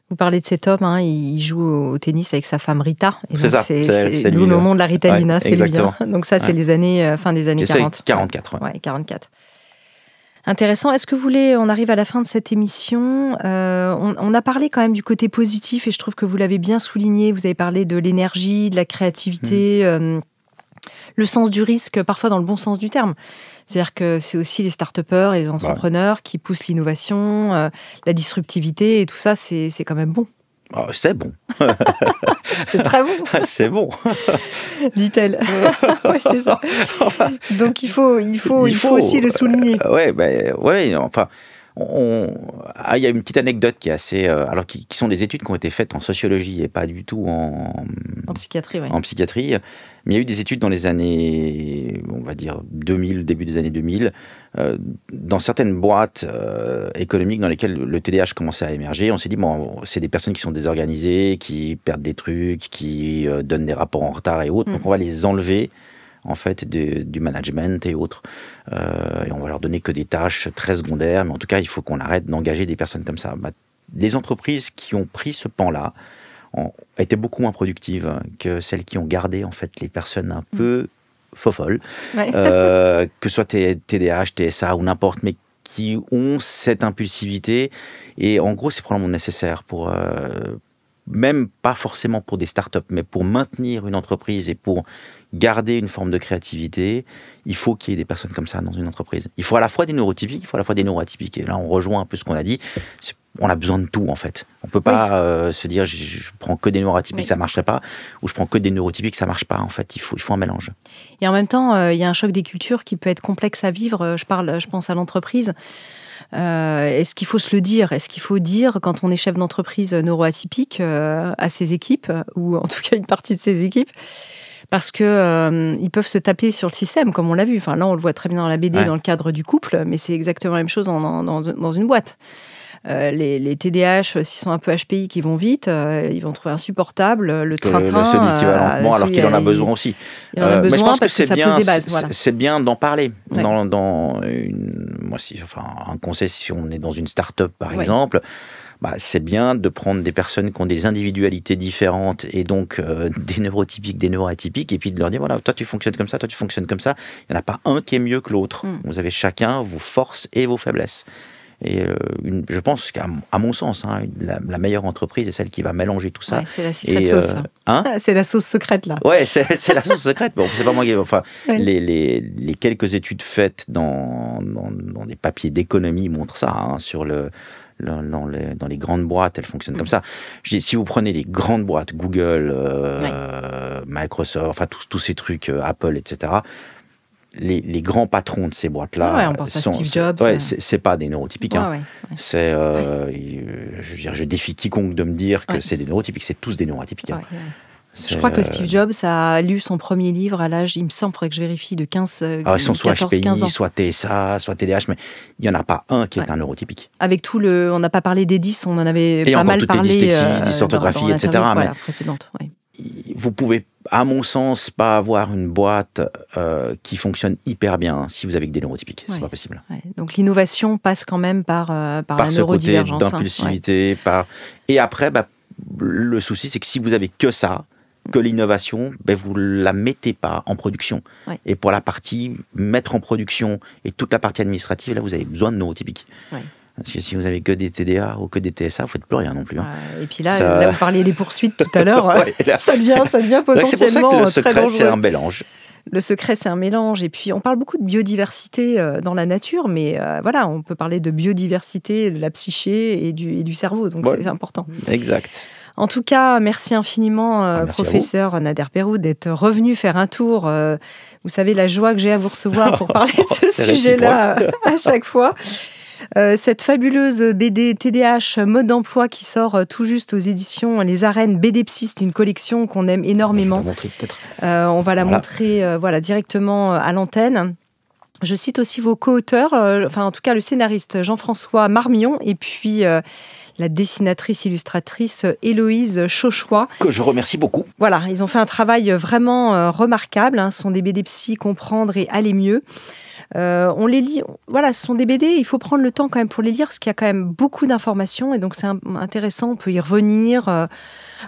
Vous parlez de cet homme, il joue au tennis avec sa femme Rita. Et c'est donc ça, c'est d'où le nom de la Ritaline, c'est lui. Donc ça, c'est les années, fin des années 40. C'est 44. Ouais, 44. Intéressant. Est-ce que vous voulez, on arrive à la fin de cette émission, on a parlé quand même du côté positif et je trouve que vous l'avez bien souligné. Vous avez parlé de l'énergie, de la créativité, le sens du risque, parfois dans le bon sens du terme. C'est-à-dire que c'est aussi les start-upers et les entrepreneurs qui poussent l'innovation, la disruptivité et tout ça, c'est quand même bon. Oh, c'est bon. C'est très bon. C'est bon. Dit-elle. Ouais, c'est ça. Donc il faut aussi le souligner. Enfin, il y a une petite anecdote qui est assez, qui sont des études qui ont été faites en sociologie et pas du tout en psychiatrie. En psychiatrie. Mais il y a eu des études dans les années, on va dire 2000, début des années 2000, dans certaines boîtes économiques dans lesquelles le TDAH commençait à émerger. On s'est dit, c'est des personnes qui sont désorganisées, qui perdent des trucs, qui donnent des rapports en retard et autres. Donc on va les enlever en fait du management et autres. Et on va leur donner que des tâches très secondaires. Mais en tout cas, il faut qu'on arrête d'engager des personnes comme ça. Les entreprises qui ont pris ce pan-là ont été beaucoup moins productives que celles qui ont gardé en fait les personnes un peu folles, que ce soit TDAH, TSA ou n'importe, mais qui ont cette impulsivité. Et en gros, c'est probablement nécessaire pour, même pas forcément pour des startups, mais pour maintenir une entreprise et pour garder une forme de créativité, il faut qu'il y ait des personnes comme ça dans une entreprise. Il faut à la fois des neurotypiques, il faut à la fois des neuroatypiques. Et là, on rejoint un peu ce qu'on a dit. On a besoin de tout, en fait. On ne peut pas se dire, je prends que des neuroatypiques, ça ne marcherait pas, ou je prends que des neurotypiques, ça ne marche pas. En fait, il faut un mélange. Et en même temps, il y a un choc des cultures qui peut être complexe à vivre. Je pense à l'entreprise. Est-ce qu'il faut se le dire ? Est-ce qu'il faut dire, quand on est chef d'entreprise neuroatypique, à ses équipes, ou en tout cas une partie de ses équipes, Parce que ils peuvent se taper sur le système, comme on l'a vu. Enfin, là, on le voit très bien dans la BD, dans le cadre du couple, mais c'est exactement la même chose dans une boîte. Les TDAH, s'ils sont un peu HPI, qui vont vite, ils vont trouver insupportable le train-train. Celui qui va lentement, alors qu'il en a besoin aussi. Il en a besoin, mais je pense parce que ça pose des bases. Voilà. C'est bien d'en parler. Ouais. Un conseil, si on est dans une start-up, par exemple, c'est bien de prendre des personnes qui ont des individualités différentes et donc des neurotypiques, des neuroatypiques, et puis de leur dire, voilà, toi tu fonctionnes comme ça, toi tu fonctionnes comme ça. Il n'y en a pas un qui est mieux que l'autre. Vous avez chacun vos forces et vos faiblesses. Et je pense qu'à mon sens, la meilleure entreprise est celle qui va mélanger tout ça. Ouais, c'est la secret sauce. C'est la sauce secrète, là. Ouais, c'est la sauce secrète. Bon, c'est pas moi qui... Enfin, les quelques études faites dans des papiers d'économie montrent ça, sur dans les grandes boîtes, elles fonctionnent comme ça. Je dis, si vous prenez les grandes boîtes, Google, Microsoft, enfin tous ces trucs, Apple, etc., les grands patrons de ces boîtes-là, on pense à Steve Jobs. C'est pas des neurotypiques. C'est, je défie quiconque de me dire que c'est des neurotypiques. C'est tous des neurotypiques. Je crois que Steve Jobs a lu son premier livre à l'âge, il me semble, il faudrait que je vérifie, de 15, ils sont soit 14, HPI, 15 ans. soit TSA, soit TDAH, mais il n'y en a pas un qui est un neurotypique. Avec tout on n'a pas parlé des 10, on en avait pas mal parlé. Et encore toutes les dyslexie, dysorthographie, etc. Mais précédente, vous pouvez, à mon sens, pas avoir une boîte qui fonctionne hyper bien si vous avez que des neurotypiques. C'est pas possible. Donc l'innovation passe quand même par la ce neurodivergence. Côté d'impulsivité. Et après, le souci, c'est que si vous avez que ça, que l'innovation, vous ne la mettez pas en production. Et pour la partie mettre en production et toute la partie administrative, là, vous avez besoin de neurotypiques. Parce que si vous avez que des TDA ou que des TSA, vous ne faites plus rien non plus. Et puis là, vous parliez des poursuites tout à l'heure, ça devient potentiellement très dangereux. Le secret, c'est un mélange. Le secret, c'est un mélange. Et puis, on parle beaucoup de biodiversité dans la nature, mais on peut parler de biodiversité, de la psyché et du cerveau. Donc, c'est important. Exact. En tout cas, merci infiniment, merci professeur Nader Perroud, d'être revenu faire un tour. Vous savez, la joie que j'ai à vous recevoir pour parler de ce sujet-là à chaque fois. Cette fabuleuse BD TDAH mode d'emploi qui sort tout juste aux éditions Les Arènes BD Psy, c'est une collection qu'on aime énormément. On va la montrer directement à l'antenne. Je cite aussi vos co-auteurs, en tout cas le scénariste Jean-François Marmion et puis la dessinatrice illustratrice Héloïse Chauchois. Que je remercie beaucoup. Voilà, ils ont fait un travail vraiment remarquable. Ce sont des BD Psy, comprendre et aller mieux. On les lit, ce sont des BD, il faut prendre le temps quand même pour les lire, parce qu'il y a quand même beaucoup d'informations, et donc c'est intéressant, on peut y revenir.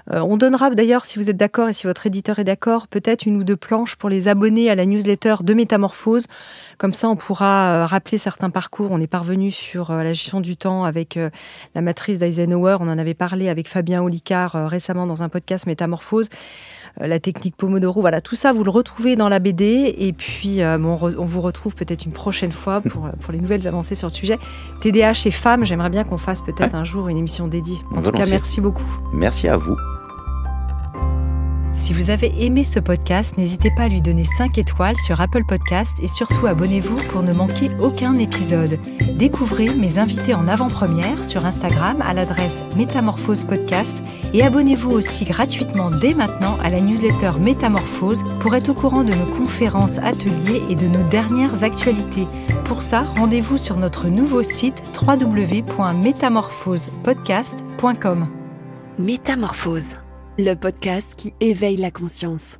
On donnera d'ailleurs, si vous êtes d'accord et si votre éditeur est d'accord, peut-être 1 ou 2 planches pour les abonnés à la newsletter de Métamorphose. Comme ça, on pourra rappeler certains parcours. On est parvenu sur la gestion du temps avec la matrice d'Eisenhower. On en avait parlé avec Fabien Olicard récemment dans un podcast Métamorphose. La technique Pomodoro, tout ça, vous le retrouvez dans la BD. Et puis, on vous retrouve peut-être une prochaine fois pour les nouvelles avancées sur le sujet. TDAH et femmes, j'aimerais bien qu'on fasse peut-être un jour une émission dédiée. En tout cas, merci beaucoup. Merci à vous. Si vous avez aimé ce podcast, n'hésitez pas à lui donner 5 étoiles sur Apple Podcast et surtout abonnez-vous pour ne manquer aucun épisode. Découvrez mes invités en avant-première sur Instagram à l'adresse Métamorphose Podcast et abonnez-vous aussi gratuitement dès maintenant à la newsletter Métamorphose pour être au courant de nos conférences, ateliers et de nos dernières actualités. Pour ça, rendez-vous sur notre nouveau site www.métamorphosepodcast.com. Métamorphose, le podcast qui éveille la conscience.